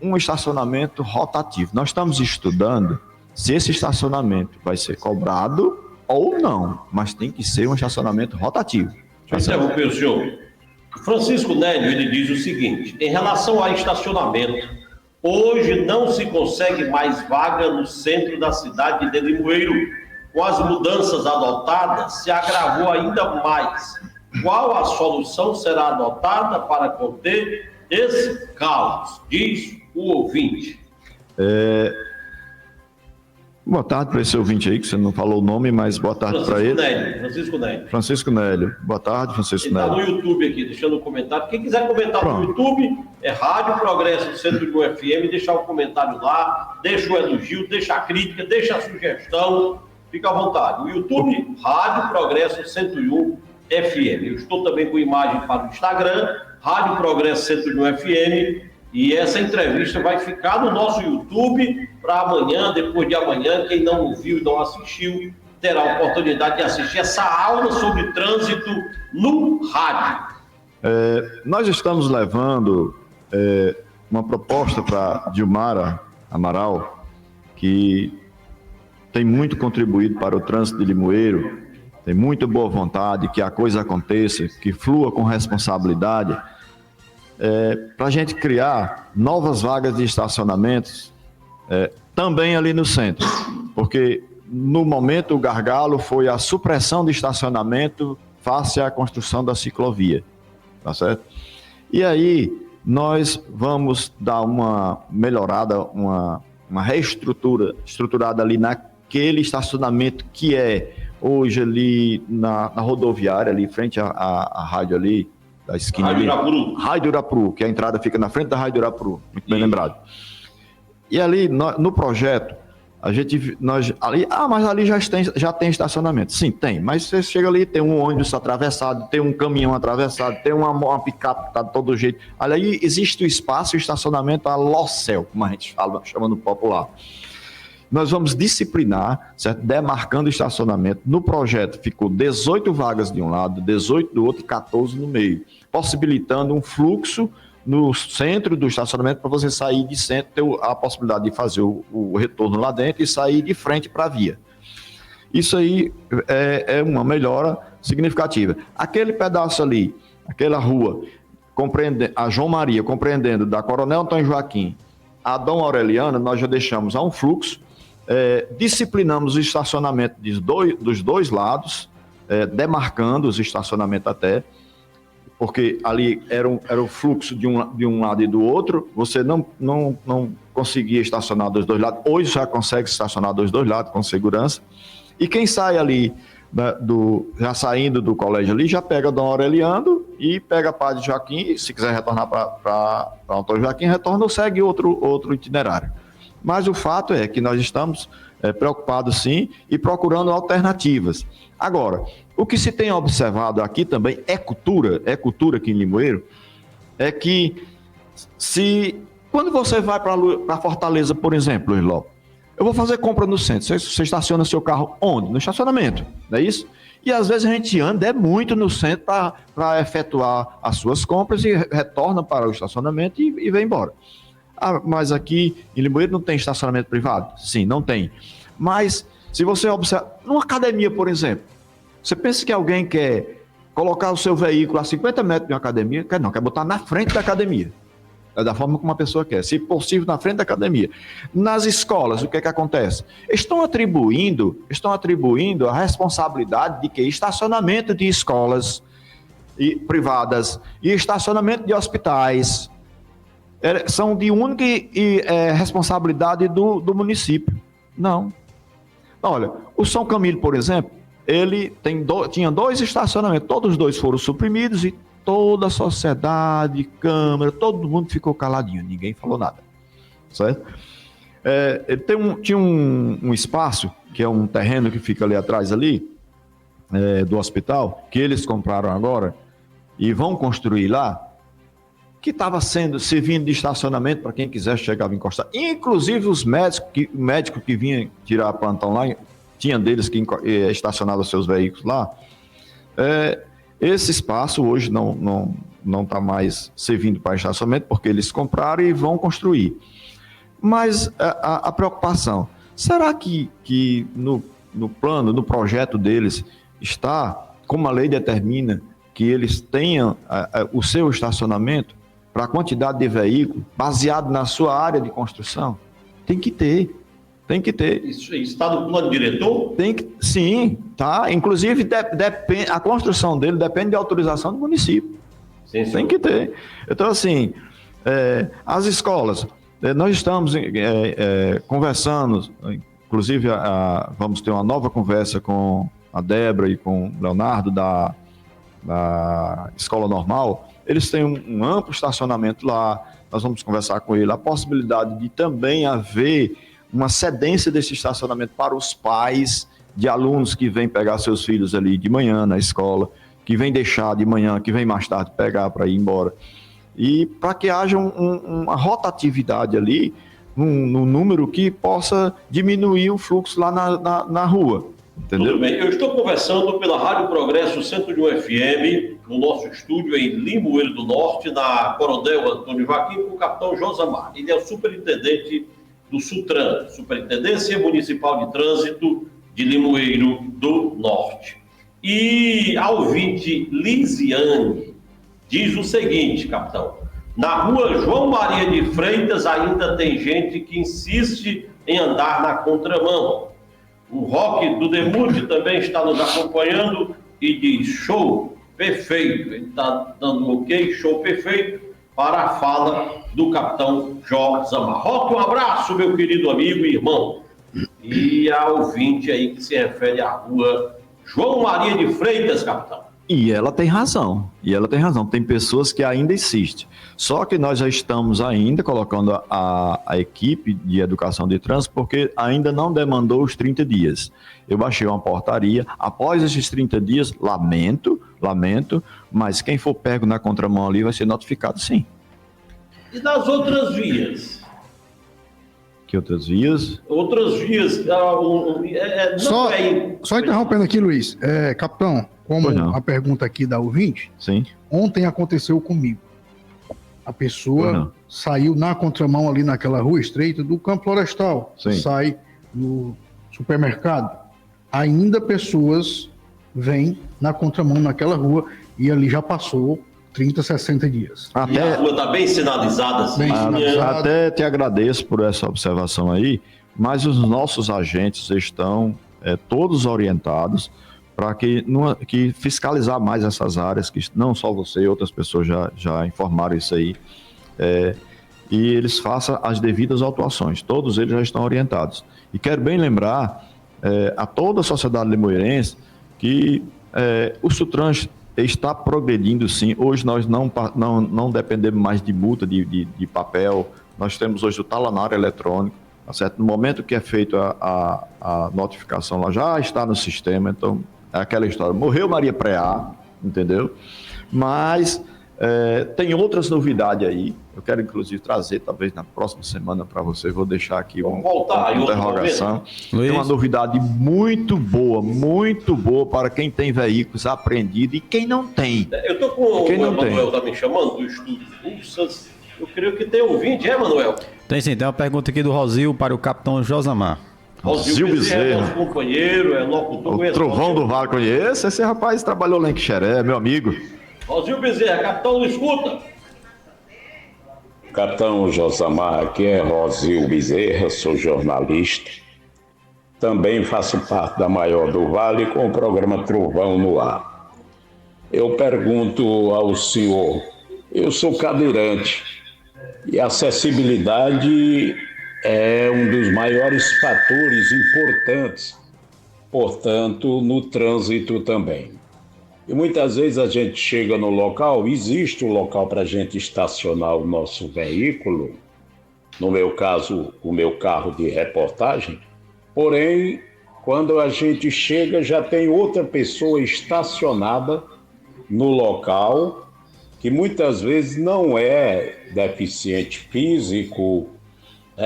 um estacionamento rotativo. Nós estamos estudando se esse estacionamento vai ser cobrado ou não, mas tem que ser um estacionamento rotativo. Deixa eu interromper o senhor. Francisco Nélio, ele diz o seguinte: em relação a estacionamento, hoje não se consegue mais vaga no centro da cidade de Limoeiro. Com as mudanças adotadas, se agravou ainda mais. Qual a solução será adotada para conter esse caos? Diz o ouvinte. Boa tarde para esse ouvinte aí, que você não falou o nome, mas boa tarde para ele. Francisco Nélio. Boa tarde, Francisco Nélio. Ele está no YouTube aqui, deixando um comentário. Quem quiser comentar no YouTube, é Rádio Progresso 101 FM, deixar um comentário lá, deixa o elogio, deixa a crítica, deixa a sugestão, fica à vontade. O YouTube, Rádio Progresso 101 FM. Eu estou também com imagem para o Instagram, Rádio Progresso 101 FM, e essa entrevista vai ficar no nosso YouTube para amanhã, depois de amanhã. Quem não ouviu e não assistiu, terá a oportunidade de assistir essa aula sobre trânsito no rádio. Nós estamos levando uma proposta para Dilmara Amaral, que tem muito contribuído para o trânsito de Limoeiro, tem muita boa vontade que a coisa aconteça, que flua com responsabilidade, para a gente criar novas vagas de estacionamentos também ali no centro, porque no momento o gargalo foi a supressão de estacionamento face à construção da ciclovia, tá certo? E aí nós vamos dar uma melhorada, uma reestruturada ali naquele estacionamento que é hoje ali na rodoviária, ali frente à rádio ali, da esquina Rádio Irapuru, que a entrada fica na frente da Rádio Irapuru, muito bem lembrado. E ali, no projeto, mas ali já tem estacionamento. Sim, tem, mas você chega ali, tem um ônibus atravessado, tem um caminhão atravessado, tem uma picape que está de todo jeito. Ali existe o espaço e o estacionamento a locel, como a gente fala, chamando popular. Nós vamos disciplinar, certo? Demarcando o estacionamento. No projeto ficou 18 vagas de um lado, 18 do outro e 14 no meio, possibilitando um fluxo no centro do estacionamento para você sair de centro, ter a possibilidade de fazer o retorno lá dentro e sair de frente para a via. Isso aí é uma melhora significativa. Aquele pedaço ali, aquela rua, a João Maria, compreendendo da Coronel Antônio Joaquim a Dom Aureliano, nós já deixamos a um fluxo, disciplinamos o estacionamento dos dois lados, demarcando os estacionamentos até, porque ali era o fluxo de um lado e do outro, você não conseguia estacionar dos dois lados, hoje já consegue estacionar dos dois lados com segurança, e quem sai ali, já saindo do colégio ali, já pega Dom Aureliano e pega Padre Joaquim, e se quiser retornar para Antônio Joaquim, retorna ou segue outro itinerário. Mas o fato é que nós estamos preocupados sim e procurando alternativas. Agora, o que se tem observado aqui também é cultura aqui em Limoeiro, é que quando você vai para Fortaleza, por exemplo, Irló, eu vou fazer compra no centro, você estaciona seu carro onde? No estacionamento, não é isso? E às vezes a gente anda muito no centro para efetuar as suas compras e retorna para o estacionamento e vem embora. Mas aqui em Limoeiro não tem estacionamento privado? Sim, não tem. Mas se você observar, numa academia, por exemplo, você pensa que alguém quer colocar o seu veículo a 50 metros de uma academia? Quer botar na frente da academia. É da forma como uma pessoa quer, se possível, na frente da academia. Nas escolas, o que acontece? Estão atribuindo a responsabilidade de que estacionamento de escolas privadas e estacionamento de hospitais são de única responsabilidade do município. Não. Olha, o São Camilo, por exemplo, ele tinha 2 estacionamentos, todos os 2 foram suprimidos e toda a sociedade, Câmara, todo mundo ficou caladinho, ninguém falou nada, certo? Ele tinha um espaço, que é um terreno que fica ali atrás ali, do hospital, que eles compraram agora e vão construir lá, que estava servindo de estacionamento para quem quisesse chegar e encostar. Inclusive os médicos que vinham tirar plantão lá, tinha deles que estacionavam seus veículos lá. Esse espaço hoje não está mais servindo para estacionamento, porque eles compraram e vão construir. Mas a preocupação, será que no plano, no projeto deles, está, como a lei determina, que eles tenham o seu estacionamento para a quantidade de veículos, baseado na sua área de construção? Tem que ter. Isso está no plano diretor? Sim, tá. Inclusive, a construção dele depende de autorização do município. Sim, tem que ter. Então, assim, as escolas, nós estamos conversando, inclusive vamos ter uma nova conversa com a Débora e com o Leonardo da Escola Normal. Eles têm um amplo estacionamento lá, nós vamos conversar com ele, a possibilidade de também haver uma cedência desse estacionamento para os pais de alunos que vêm pegar seus filhos ali de manhã na escola, que vêm deixar de manhã, que vêm mais tarde pegar para ir embora. E para que haja uma rotatividade ali, num número que possa diminuir o fluxo lá na rua. Entendeu? Tudo bem, eu estou conversando pela Rádio Progresso 101 FM, no nosso estúdio em Limoeiro do Norte, na Coronel Antônio Vaquim, com o capitão Josamar. Ele é o superintendente do SUTRAN, Superintendência Municipal de Trânsito de Limoeiro do Norte. E a ouvinte Lisiane diz o seguinte, capitão: na rua João Maria de Freitas ainda tem gente que insiste em andar na contramão. O Roque do Demute também está nos acompanhando e diz: show perfeito. Ele está dando ok, show perfeito, para a fala do capitão Josamar. Roque, um abraço, meu querido amigo e irmão. E a ouvinte aí que se refere à rua João Maria de Freitas, capitão. E ela tem razão, tem pessoas que ainda insistem. Só que nós já estamos ainda colocando a equipe de educação de trânsito, porque ainda não demandou os 30 dias. Eu baixei uma portaria, após esses 30 dias, lamento, mas quem for pego na contramão ali vai ser notificado sim. E das outras vias? Que outras vias? Outras vias. Só interrompendo aqui, Luiz. Capitão, como a pergunta aqui da ouvinte, sim. Ontem aconteceu comigo. A pessoa saiu na contramão ali naquela rua estreita do Campo Florestal. Sim. Sai no supermercado. Ainda pessoas vêm na contramão naquela rua e ali já passou 30, 60 dias. E a rua está bem sinalizada, assim. Até te agradeço por essa observação aí, mas os nossos agentes estão todos orientados para que fiscalizar mais essas áreas, que não só você, outras pessoas já informaram isso aí, e eles façam as devidas autuações. Todos eles já estão orientados. E quero bem lembrar a toda a sociedade limoeirense que o SUTRAN está progredindo sim. Hoje nós não dependemos mais de multa de papel, nós temos hoje o talonário eletrônico, tá certo? No momento que é feita a notificação lá, já está no sistema, então é aquela história, morreu Maria Preá, entendeu? Mas tem outras novidades aí, eu quero inclusive trazer talvez na próxima semana para você, vou deixar aqui uma interrogação. Tem uma novidade muito boa para quem tem veículos apreendidos e quem não tem. Eu estou com o Emanuel tá me chamando do estúdio Pulsas, eu creio que tem ouvinte, Emanuel? Tem sim, tem uma pergunta aqui do Rosil para o capitão Josamar. Rosil Bezerra é nosso companheiro, é locutor. O Trovão do Vale, conhece? Esse rapaz trabalhou lá em Quixeré, meu amigo. Rosil Bezerra, capitão, escuta. Capitão Josamar, aqui é Rosil Bezerra, sou jornalista. Também faço parte da Maior do Vale com o programa Trovão no ar. Eu pergunto ao senhor, eu sou cadeirante e a acessibilidade é um dos maiores fatores importantes portanto, no trânsito também. E muitas vezes a gente chega no local, existe um local para a gente estacionar o nosso veículo, no meu caso, o meu carro de reportagem, porém, quando a gente chega, já tem outra pessoa estacionada no local, que muitas vezes não é deficiente físico,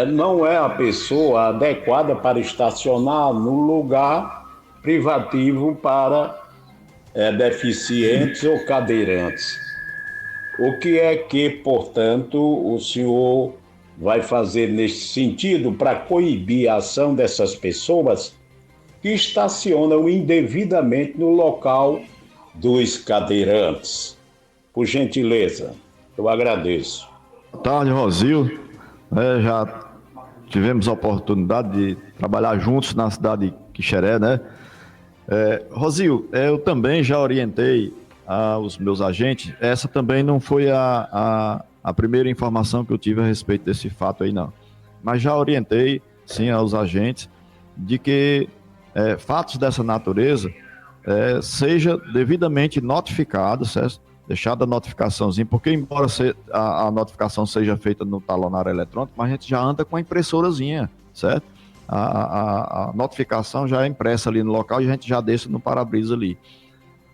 não é a pessoa adequada para estacionar no lugar privativo para deficientes ou cadeirantes. O que é que, portanto, o senhor vai fazer nesse sentido para coibir a ação dessas pessoas que estacionam indevidamente no local dos cadeirantes? Por gentileza, eu agradeço. Boa tarde, Rosil. Já tivemos a oportunidade de trabalhar juntos na cidade de Quixeré, né? Rosil, eu também já orientei os meus agentes. Essa também não foi a primeira informação que eu tive a respeito desse fato aí, não. Mas já orientei, sim, aos agentes de que fatos dessa natureza seja devidamente notificado, certo? Deixada a notificaçãozinha, porque embora a notificação seja feita no talonário eletrônico, mas a gente já anda com a impressorazinha, certo? A notificação já é impressa ali no local e a gente já deixa no para-brisa ali.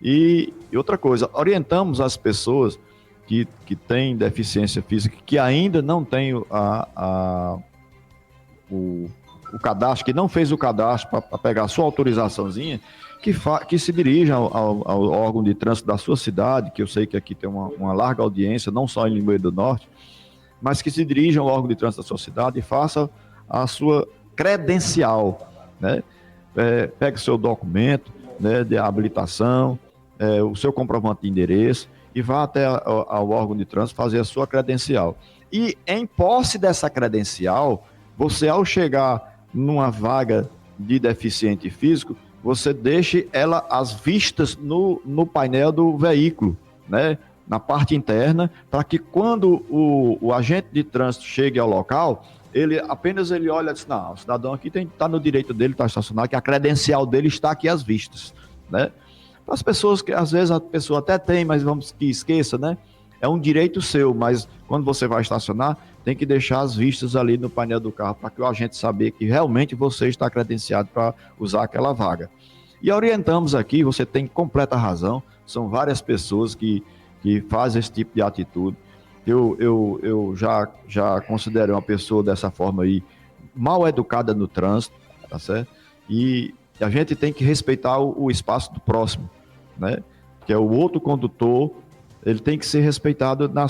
E outra coisa, orientamos as pessoas que têm deficiência física, que ainda não têm o cadastro, que não fez o cadastro para pegar a sua autorizaçãozinha, que se dirijam ao órgão de trânsito da sua cidade, que eu sei que aqui tem uma larga audiência, não só em Limoeiro do Norte, mas que se dirijam ao órgão de trânsito da sua cidade e façam a sua credencial, né? Pegue o seu documento, né, de habilitação, o seu comprovante de endereço e vá até ao órgão de trânsito fazer a sua credencial. E em posse dessa credencial, você, ao chegar numa vaga de deficiente físico, você deixe ela às vistas no painel do veículo, né? Na parte interna, para que quando o agente de trânsito chegue ao local, ele olha e diz, não, o cidadão aqui está no direito dele, está estacionado, que a credencial dele está aqui às vistas, né? Para as pessoas que, às vezes, a pessoa até tem, mas vamos que esqueça, né? É um direito seu, mas quando você vai estacionar, tem que deixar as vistas ali no painel do carro, para que o agente saber que realmente você está credenciado para usar aquela vaga. E orientamos aqui, você tem completa razão, são várias pessoas que fazem esse tipo de atitude. Eu já considero uma pessoa dessa forma aí, mal educada no trânsito, tá certo? E a gente tem que respeitar o espaço do próximo, né? Que é o outro condutor, ele tem que ser respeitado da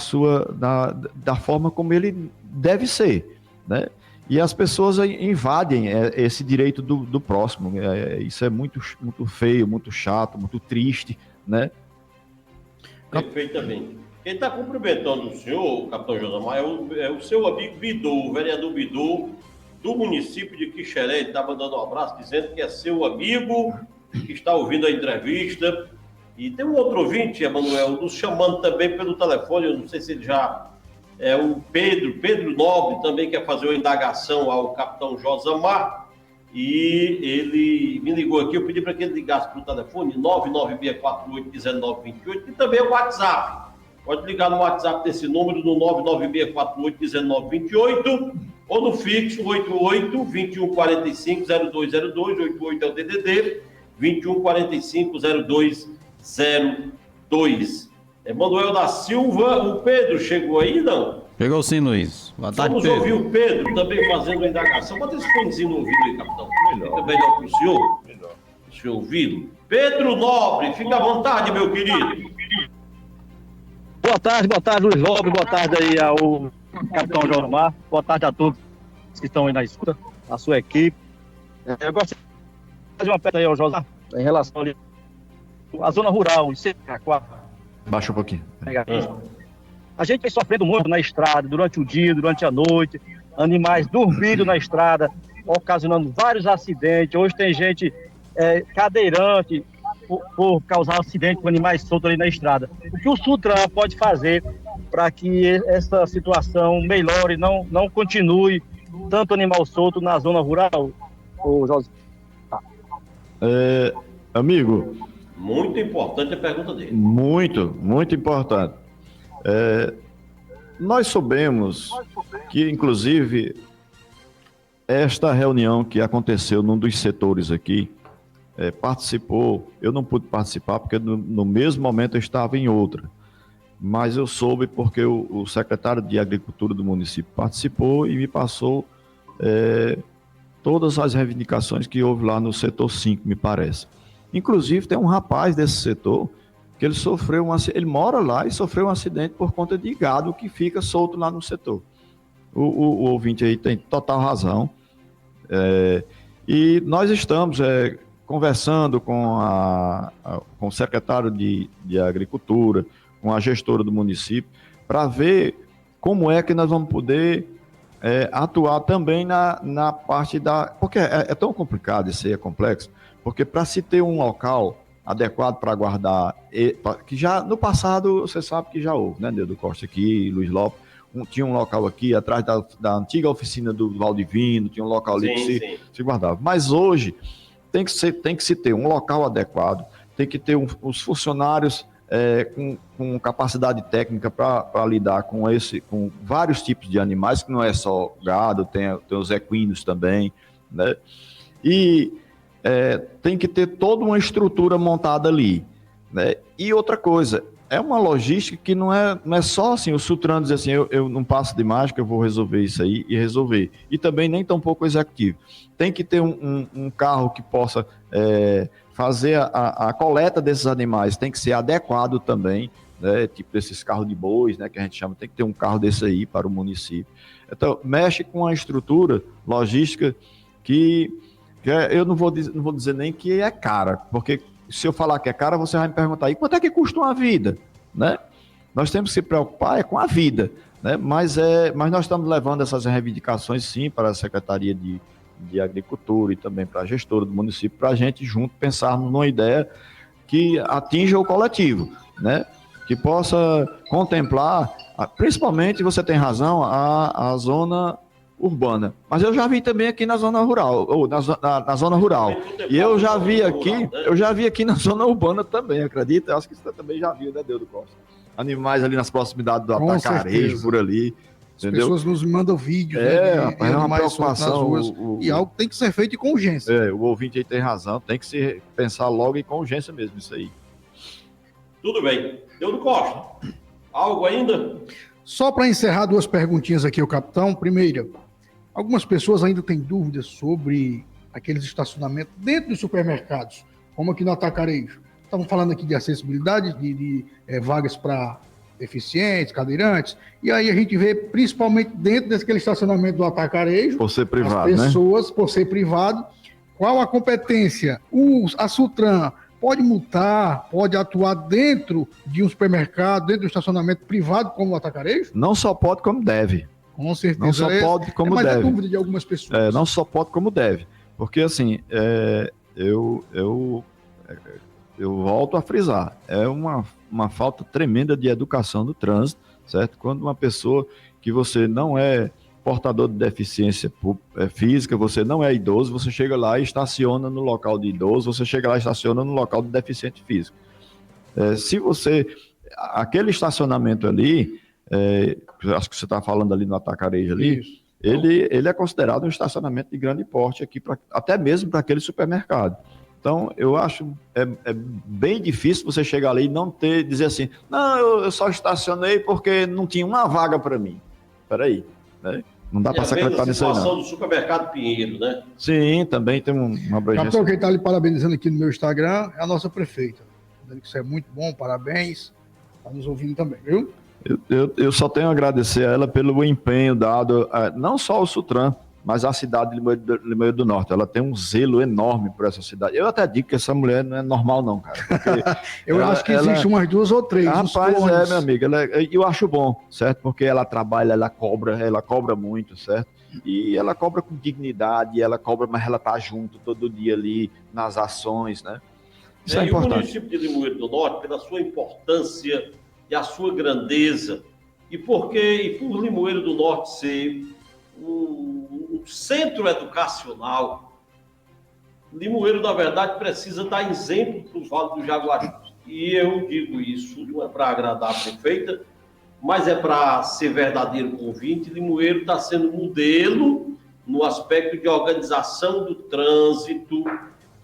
forma como ele deve ser, né? E as pessoas invadem esse direito do próximo. Isso é muito, muito feio, muito chato, muito triste, né? Perfeitamente. Quem está cumprimentando o senhor, capitão Josamar, é o seu amigo Bidu, o vereador Bidu, do município de Quixeré. Ele está mandando um abraço, dizendo que é seu amigo, que está ouvindo a entrevista. E tem um outro ouvinte, Emanuel, nos chamando também pelo telefone, eu não sei se ele já... É o Pedro Nobre, também quer fazer uma indagação ao capitão Josamar. E ele me ligou aqui, eu pedi para que ele ligasse para o telefone 996481928, e também o WhatsApp. Pode ligar no WhatsApp desse número, no 996481928, ou no fixo 88-2145-0202, 88 é o DDD, 2145-0202. Manuel da Silva, o Pedro chegou aí, não? Chegou sim, Luiz. Boa tarde, Vamos Pedro. ouvir o Pedro também fazendo a indagação. Bota esse fonezinho no ouvido aí, capitão. Fica melhor para o senhor. Melhor. O senhor ouvido. Pedro Nobre, fica à vontade, meu querido. Boa tarde, Luiz Nobre. Boa tarde aí ao capitão Josamar. Boa tarde a todos que estão aí na escuta, a sua equipe. Eu gostaria de fazer uma pergunta aí ao Josamar em relação ali à zona rural, em CK4. Baixa um pouquinho. A gente vem sofrendo muito na estrada, durante o dia, durante a noite, animais dormindo na estrada, ocasionando vários acidentes. Hoje tem gente cadeirante por causar acidente com animais soltos ali na estrada. O que o Sutran pode fazer para que essa situação melhore, não continue tanto animal solto na zona rural, José? Amigo, Muito importante a pergunta dele. muito importante. Nós soubemos que, inclusive, esta reunião que aconteceu num dos setores aqui, participou, eu não pude participar porque no mesmo momento eu estava em outra, mas eu soube porque o secretário de Agricultura do município participou e me passou todas as reivindicações que houve lá no setor 5, me parece. Inclusive, tem um rapaz desse setor que ele mora lá e sofreu um acidente por conta de gado que fica solto lá no setor. O ouvinte aí tem total razão. E nós estamos conversando com o secretário de Agricultura, com a gestora do município, para ver como é que nós vamos poder atuar também na parte da... Porque é tão complicado, isso aí é complexo, porque para se ter um local adequado para guardar, que já no passado, você sabe que já houve, né, Neudo Costa aqui, Luiz Lopes, tinha um local aqui atrás da antiga oficina do Valdivino, tinha um local ali que se guardava. Mas hoje tem que se ter um local adequado, tem que ter os funcionários com capacidade técnica para lidar com vários tipos de animais, que não é só gado, tem os equinos também, né? E tem que ter toda uma estrutura montada ali, né? E outra coisa, é uma logística que não é só assim, o Sutran diz assim, eu não passo de mágica, eu vou resolver isso aí e resolver. E também nem tão pouco executivo. Tem que ter um carro que possa fazer a coleta desses animais, tem que ser adequado também, né? Tipo esses carros de bois, né, que a gente chama, tem que ter um carro desse aí para o município. Então, mexe com a estrutura logística que eu não vou dizer nem que é cara, porque se eu falar que é cara, você vai me perguntar, e quanto é que custa uma vida, né? Nós temos que se preocupar com a vida, né? Mas nós estamos levando essas reivindicações, sim, para a Secretaria de Agricultura e também para a gestora do município, para a gente junto pensarmos numa ideia que atinja o coletivo, né? Que possa contemplar, principalmente, você tem razão, a zona urbana, mas eu já vi também aqui na zona rural, ou na zona rural, e eu já vi aqui na zona urbana também, acredita? Eu acho que você também já viu, né, Neudo Costa? Animais ali nas proximidades do atacarejo, por ali, entendeu? As pessoas nos mandam vídeos, é uma preocupação, e algo tem que ser feito com urgência. O ouvinte aí tem razão, tem que se pensar logo e com urgência mesmo, isso aí. Tudo bem. Neudo Costa, algo ainda? Só para encerrar, duas perguntinhas aqui, o capitão. Primeira, algumas pessoas ainda têm dúvidas sobre aqueles estacionamentos dentro dos supermercados, como aqui no Atacarejo. Estavam falando aqui de acessibilidade, de vagas para deficientes, cadeirantes, e aí a gente vê, principalmente dentro daquele estacionamento do Atacarejo, por ser privado, as pessoas, por ser privado, qual a competência? A Sutran pode multar, pode atuar dentro de um supermercado, dentro do estacionamento privado como o Atacarejo? Não só pode, como deve. Com certeza. Não só pode, como deve. Mas é dúvida de algumas pessoas. Não só pode, como deve. Porque, assim, eu volto a frisar, é uma falta tremenda de educação do trânsito, certo? Quando uma pessoa que você não é portador de deficiência física, você não é idoso, você chega lá e estaciona no local de idoso, você chega lá e estaciona no local de deficiente físico. Aquele estacionamento ali, acho que você está falando ali no Atacarejo ali, ele é considerado um estacionamento de grande porte aqui, até mesmo para aquele supermercado. Então, eu acho bem difícil você chegar ali e não dizer assim, não, eu só estacionei porque não tinha uma vaga para mim. Peraí, né? Não dá para secretar nisso aí, não. A situação do supermercado Pinheiro, né? Sim, também tem uma abrangência. Capitão, quem está ali parabenizando aqui no meu Instagram é a nossa prefeita. Dizendo que isso é muito bom, parabéns. Está nos ouvindo também, viu? Eu só tenho a agradecer a ela pelo empenho dado, não só ao Sutran, mas a cidade de Limoeiro do Norte. Ela tem um zelo enorme por essa cidade. Eu até digo que essa mulher não é normal, não, cara. Eu acho que existe umas duas ou três. Rapaz, minha amiga. Eu acho bom, certo? Porque ela trabalha, ela cobra muito, certo? E ela cobra com dignidade, mas ela tá junto todo dia ali nas ações, né? Isso é importante. E o município de Limoeiro do Norte, pela sua importância e a sua grandeza, e por Limoeiro do Norte ser um centro educacional, Limoeiro, na verdade, precisa dar exemplo para o Vale do Jaguaribe. E eu digo isso não é para agradar a prefeita, mas é para ser verdadeiro convite. Limoeiro está sendo modelo no aspecto de organização do trânsito,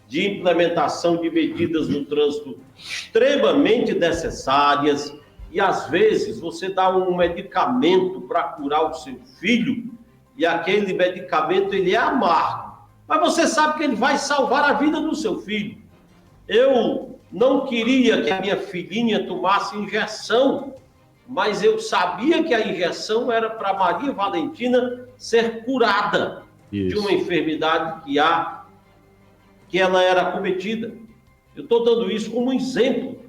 de implementação de medidas no trânsito extremamente necessárias. E, às vezes, você dá um medicamento para curar o seu filho e aquele medicamento ele é amargo. Mas você sabe que ele vai salvar a vida do seu filho. Eu não queria que a minha filhinha tomasse injeção, mas eu sabia que a injeção era para Maria Valentina ser curada de uma enfermidade que ela era acometida. Eu estou dando isso como exemplo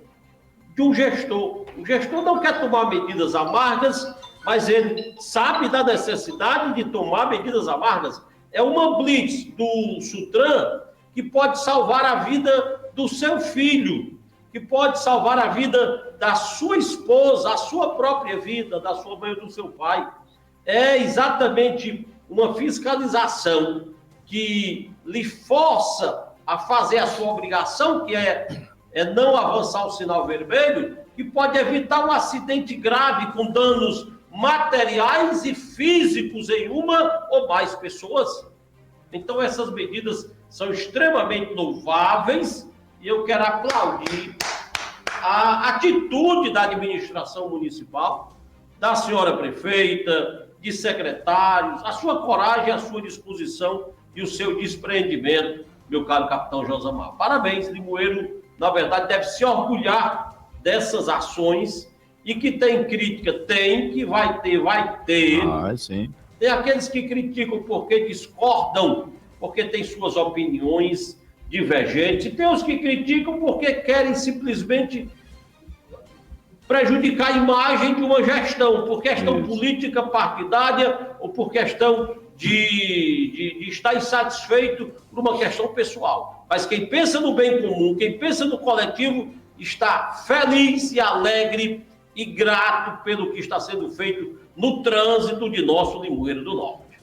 de um gestor. O gestor não quer tomar medidas amargas, mas ele sabe da necessidade de tomar medidas amargas. É uma blitz do Sutran que pode salvar a vida do seu filho, que pode salvar a vida da sua esposa, a sua própria vida, da sua mãe ou do seu pai. É exatamente uma fiscalização que lhe força a fazer a sua obrigação, que é não avançar o sinal vermelho, que pode evitar um acidente grave com danos materiais e físicos em uma ou mais pessoas. Então, essas medidas são extremamente louváveis e eu quero aplaudir a atitude da administração municipal, da senhora prefeita, de secretários, a sua coragem, a sua disposição e o seu desprendimento, meu caro capitão Josamar. Parabéns, Limoeiro, na verdade, deve se orgulhar dessas ações. E que tem crítica, tem, que vai ter. Sim. Tem aqueles que criticam porque discordam, porque têm suas opiniões divergentes. E tem os que criticam porque querem simplesmente prejudicar a imagem de uma gestão, por questão política partidária ou por questão de estar insatisfeito por uma questão pessoal. Mas quem pensa no bem comum, quem pensa no coletivo, está feliz e alegre e grato pelo que está sendo feito no trânsito de nosso Limoeiro do Norte.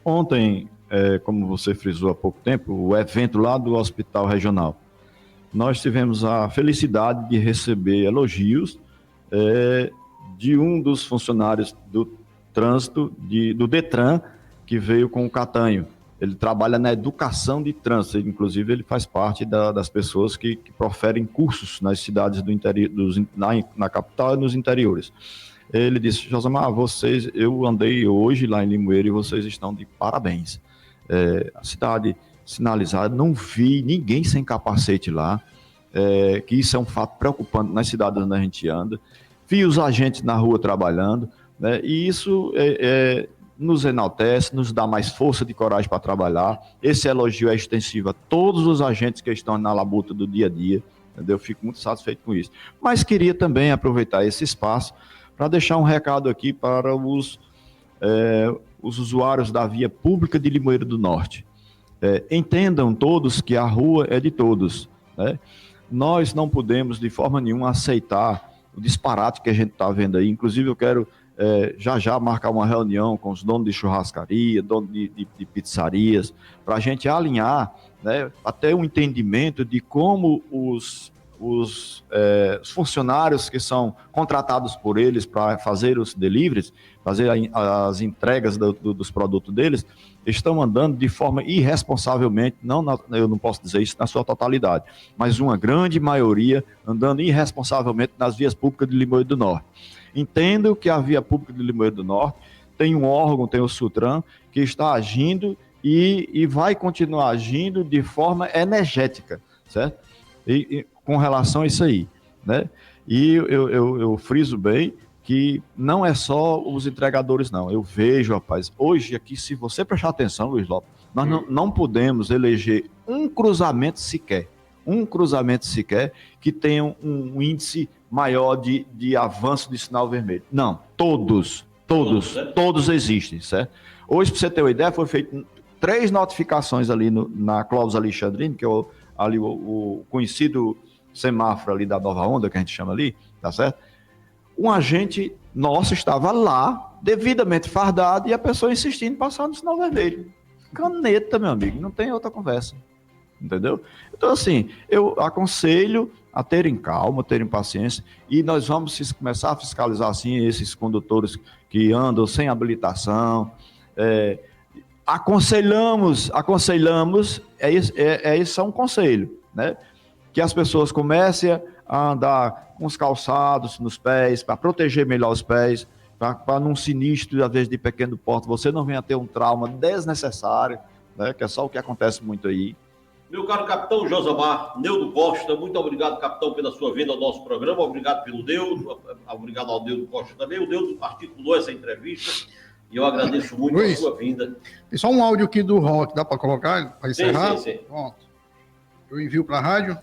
Ontem, como você frisou há pouco tempo, o evento lá do Hospital Regional, nós tivemos a felicidade de receber elogios de um dos funcionários do trânsito, do DETRAN, que veio com o Catanho. Ele trabalha na educação de trânsito, inclusive ele faz parte das pessoas que proferem cursos nas cidades do interior, na capital e nos interiores. Ele disse: Josamar, eu andei hoje lá em Limoeiro e vocês estão de parabéns. A cidade sinalizada, não vi ninguém sem capacete lá, que isso é um fato preocupante nas cidades onde a gente anda. Vi os agentes na rua trabalhando, né, e isso nos enaltece, nos dá mais força de coragem para trabalhar. Esse elogio é extensivo a todos os agentes que estão na labuta do dia a dia, entendeu? Eu fico muito satisfeito com isso. Mas queria também aproveitar esse espaço para deixar um recado aqui para os usuários da via pública de Limoeiro do Norte. Entendam todos que a rua é de todos, né? Nós não podemos de forma nenhuma aceitar o disparate que a gente está vendo aí. Inclusive eu quero já marcar uma reunião com os donos de churrascaria, donos de pizzarias, para a gente alinhar, né, até um entendimento de como os funcionários que são contratados por eles para fazer os deliveries, fazer as entregas dos produtos deles, estão andando de forma irresponsavelmente, eu não posso dizer isso na sua totalidade, mas uma grande maioria andando irresponsavelmente nas vias públicas de Limoeiro do Norte. Entendo que a via pública de Limoeiro do Norte tem um órgão, tem o Sutran, que está agindo e vai continuar agindo de forma energética, certo? E com relação a isso aí, né? E eu friso bem que não é só os entregadores, não. Eu vejo, rapaz, hoje aqui, se você prestar atenção, Luiz Lopes, nós não podemos eleger um cruzamento sequer que tenha um índice maior de avanço de sinal vermelho. Não, todos existem, certo? Hoje, para você ter uma ideia, foi feito 3 notificações ali na Clóvis Alexandrino, que é o conhecido semáforo ali da Nova Onda, que a gente chama ali, tá certo? Um agente nosso estava lá, devidamente fardado, e a pessoa insistindo em passar no sinal vermelho. Caneta, meu amigo, não tem outra conversa. entendeu? Então, assim, eu aconselho a terem calma, terem paciência, e nós vamos começar a fiscalizar, assim, esses condutores que andam sem habilitação. Aconselhamos, isso é um conselho, né? Que as pessoas comecem a andar com os calçados nos pés, para proteger melhor os pés, para num sinistro, às vezes de pequeno porte, você não venha ter um trauma desnecessário, né? Que é só o que acontece muito aí. Meu caro capitão Josamar Neudo Costa, muito obrigado, capitão, pela sua vinda ao nosso programa. Obrigado pelo Neudo, obrigado ao Neudo Costa também. O Neudo articulou essa entrevista e eu agradeço muito a sua vinda. Tem só um áudio aqui do Rock, dá para colocar, para encerrar? Sim. Pronto. Eu envio para a rádio.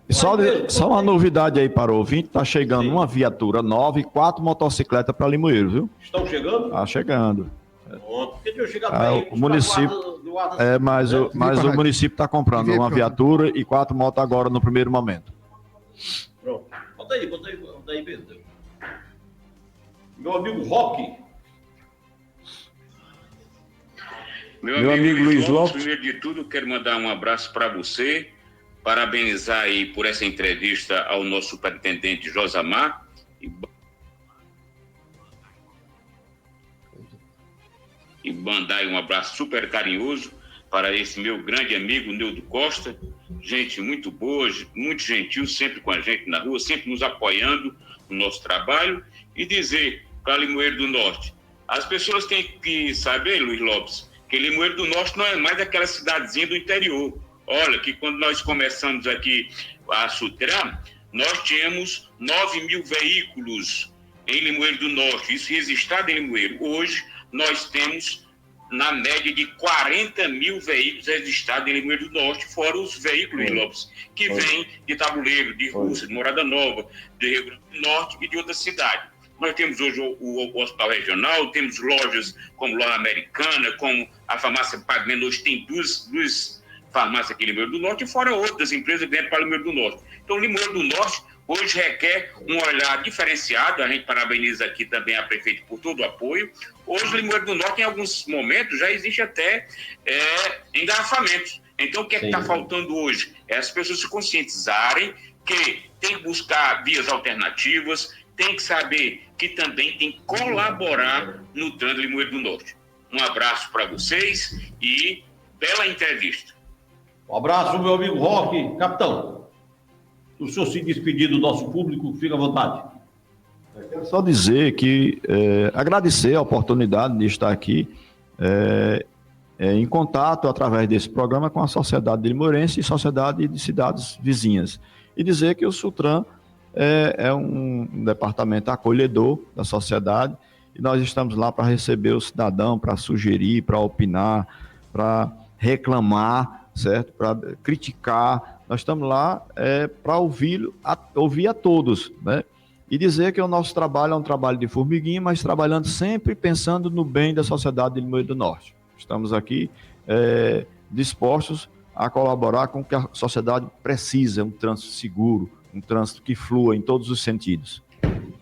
E só uma novidade aí para o ouvinte, está chegando uma viatura nova e 4 motocicletas para Limoeiro, viu? Estão chegando? Está chegando. Pronto, porque eu chegar bem, o município, mas o município está comprando uma viatura e 4 motos agora no primeiro momento. Pronto. Bota aí mesmo. Meu amigo Roque. Meu amigo Luiz Lopes, primeiro de tudo, quero mandar um abraço para você, parabenizar aí por essa entrevista ao nosso superintendente Josamar e mandar aí um abraço super carinhoso para esse meu grande amigo Neudo Costa, gente muito boa, muito gentil, sempre com a gente na rua, sempre nos apoiando no nosso trabalho, e dizer para Limoeiro do Norte, as pessoas têm que saber, Luiz Lopes, que Limoeiro do Norte não é mais aquela cidadezinha do interior. Olha, que quando nós começamos aqui a Sutran, nós tínhamos 9.000 veículos em Limoeiro do Norte, isso registrado em Limoeiro. Hoje, nós temos, na média, de 40.000 veículos registrados em Limoeiro do Norte, fora os veículos, Lopes, que vêm de Tabuleiro, de Rússia, de Morada Nova, de Rio Grande do Norte e de outras cidades. Nós temos hoje o Hospital Regional, temos lojas como Loja Americana, como a farmácia Pague Menos, tem duas farmácias aqui em Limoeiro do Norte, e fora outras empresas que vêm para Limoeiro do Norte. Então, Limoeiro do Norte hoje requer um olhar diferenciado, a gente parabeniza aqui também a prefeita por todo o apoio. Hoje, Limoeiro do Norte, em alguns momentos, já existe até engarrafamentos. Então, o que é que está faltando hoje? É as pessoas se conscientizarem que tem que buscar vias alternativas, tem que saber que também tem que colaborar no trânsito de Limoeiro do Norte. Um abraço para vocês e bela entrevista. Um abraço, meu amigo Roque. Capitão, o senhor se despedir do nosso público, fica à vontade. Eu quero só dizer que, agradecer a oportunidade de estar aqui em contato, através desse programa, com a sociedade de Limoeirense e sociedade de cidades vizinhas. E dizer que o Sutran é um departamento acolhedor da sociedade, e nós estamos lá para receber o cidadão, para sugerir, para opinar, para reclamar, certo? Para criticar. Nós estamos lá para ouvir a todos, né? E dizer que o nosso trabalho é um trabalho de formiguinha, mas trabalhando sempre pensando no bem da sociedade de Limoeiro do Norte. Estamos aqui dispostos a colaborar com o que a sociedade precisa, um trânsito seguro, um trânsito que flua em todos os sentidos.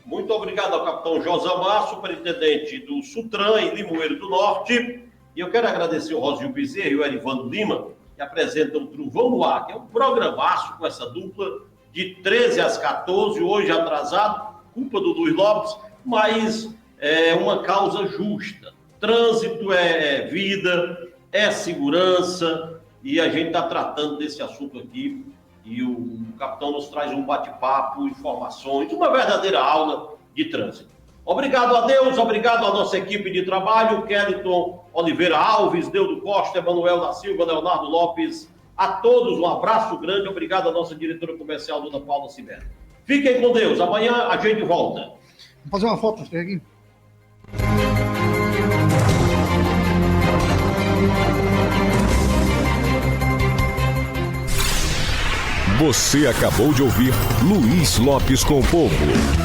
Muito obrigado ao capitão Josamar, superintendente do Sutran em Limoeiro do Norte. E eu quero agradecer o Rosil Bezerra e o Erivando Lima, que apresentam o Trovão no Ar, que é um programaço com essa dupla de 13 às 14, hoje atrasado, culpa do Luiz Lopes, mas é uma causa justa. Trânsito é vida, é segurança, e a gente está tratando desse assunto aqui, e o capitão nos traz um bate-papo, informações, uma verdadeira aula de trânsito. Obrigado a Deus, obrigado à nossa equipe de trabalho, Kellyton Oliveira Alves, Neudo Costa, Emanuel da Silva, Leonardo Lopes, a todos um abraço grande, obrigado à nossa diretora comercial, Dona Paula Cibera. Fiquem com Deus, amanhã a gente volta. Vou fazer uma foto aqui. Você acabou de ouvir Luiz Lopes com o Povo.